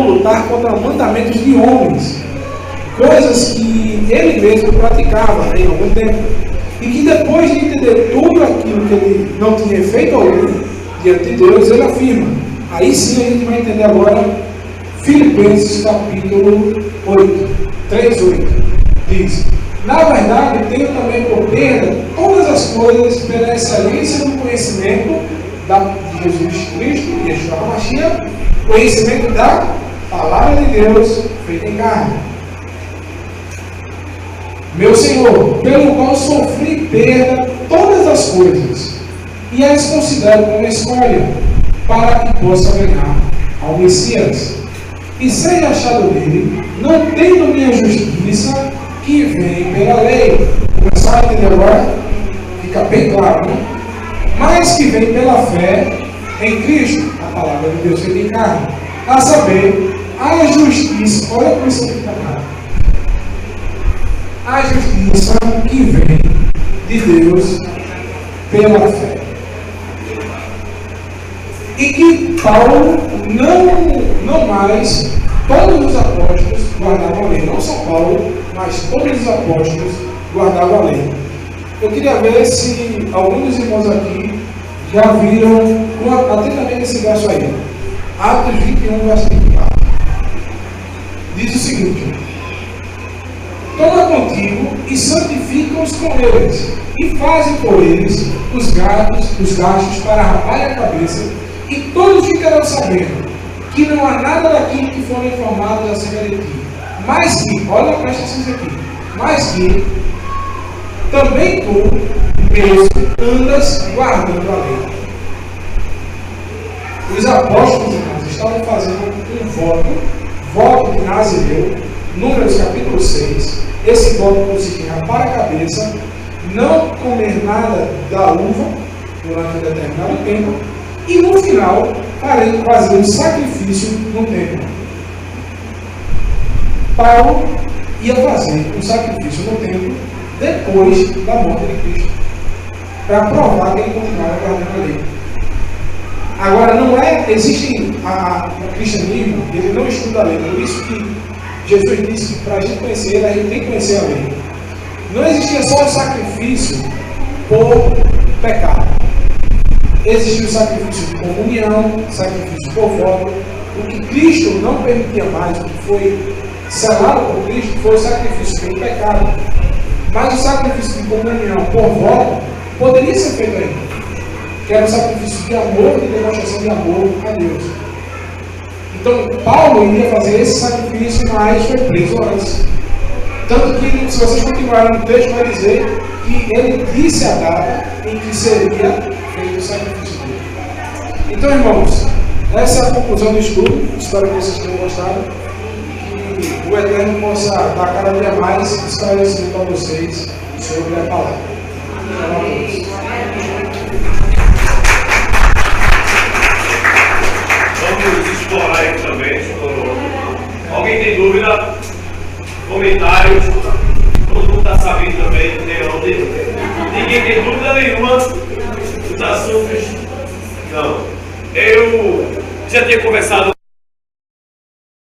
lutar contra mandamentos de homens, coisas que ele mesmo praticava em algum tempo, e que depois de entender tudo aquilo que ele não tinha feito algum diante de Deus, ele afirma. Aí sim a gente vai entender agora Filipenses capítulo 8, 3:8. Diz: na verdade, tenho também por perda todas as coisas pela excelência do conhecimento de Jesus Cristo, Yeshua HaMashiach, conhecimento da palavra de Deus feita em carne. Meu Senhor, pelo qual sofri perda todas as coisas, e as considero como escolha, para que possa ganhar ao Messias, e seja achado nele, não tendo minha justiça, que vem pela lei. Começar a entender agora? Fica bem claro, né? Mas que vem pela fé em Cristo, a palavra de Deus feita em carne, a saber, a justiça. Olha como isso fica claro. A justiça que vem de Deus pela fé. E que Paulo, não mais, todos os apóstolos guardavam a lei. Não só Paulo, mas todos os apóstolos guardavam a lei. Eu queria ver se alguns dos irmãos aqui já viram atentamente esse verso aí. Atos 21, versículo 4. Diz o seguinte: toma contigo e santifica-os com eles, e faze por eles os gastos para rapar a cabeça, e todos ficarão sabendo que não há nada daquilo que foram informados acerca de ti. Mas que, olha, presta atenção aqui, mas que também tu mesmo andas guardando a lei. Os apóstolos, irmãos, estavam fazendo um voto de Nazireu, Números capítulo 6. Esse voto consistia em rapar a cabeça, não comer nada da uva durante um determinado tempo, e no final fazer um sacrifício no templo. Paulo ia fazer um sacrifício no templo depois da morte de Cristo, para provar que ele continuava guardando a lei. Agora, não é, existe o cristianismo, ele não estuda a lei, por isso que Jesus disse que para a gente conhecer ele, a gente tem que conhecer a lei. Não existia só o sacrifício por pecado. Existia o sacrifício de comunhão, sacrifício por voto. O que Cristo não permitia mais, o que foi selado por Cristo, foi o sacrifício pelo pecado. Mas o sacrifício de comunhão por voto poderia ser feito ainda, que era um sacrifício de amor, de demonstração de amor a Deus. Então, Paulo iria fazer esse sacrifício, mas foi preso antes. Tanto que, se vocês continuarem no texto, vai dizer que ele disse a data em que seria feito o sacrifício dele. Então, irmãos, essa é a conclusão do estudo. Espero que vocês tenham gostado. Que o Eterno possa dar cada dia mais esclarecimento a vocês sobre a palavra. Vamos explorar aqui também. Alguém tem dúvida? Comentários? Todo mundo está sabendo também. Ninguém tem dúvida nenhuma dos assuntos? Não. Eu já tinha conversado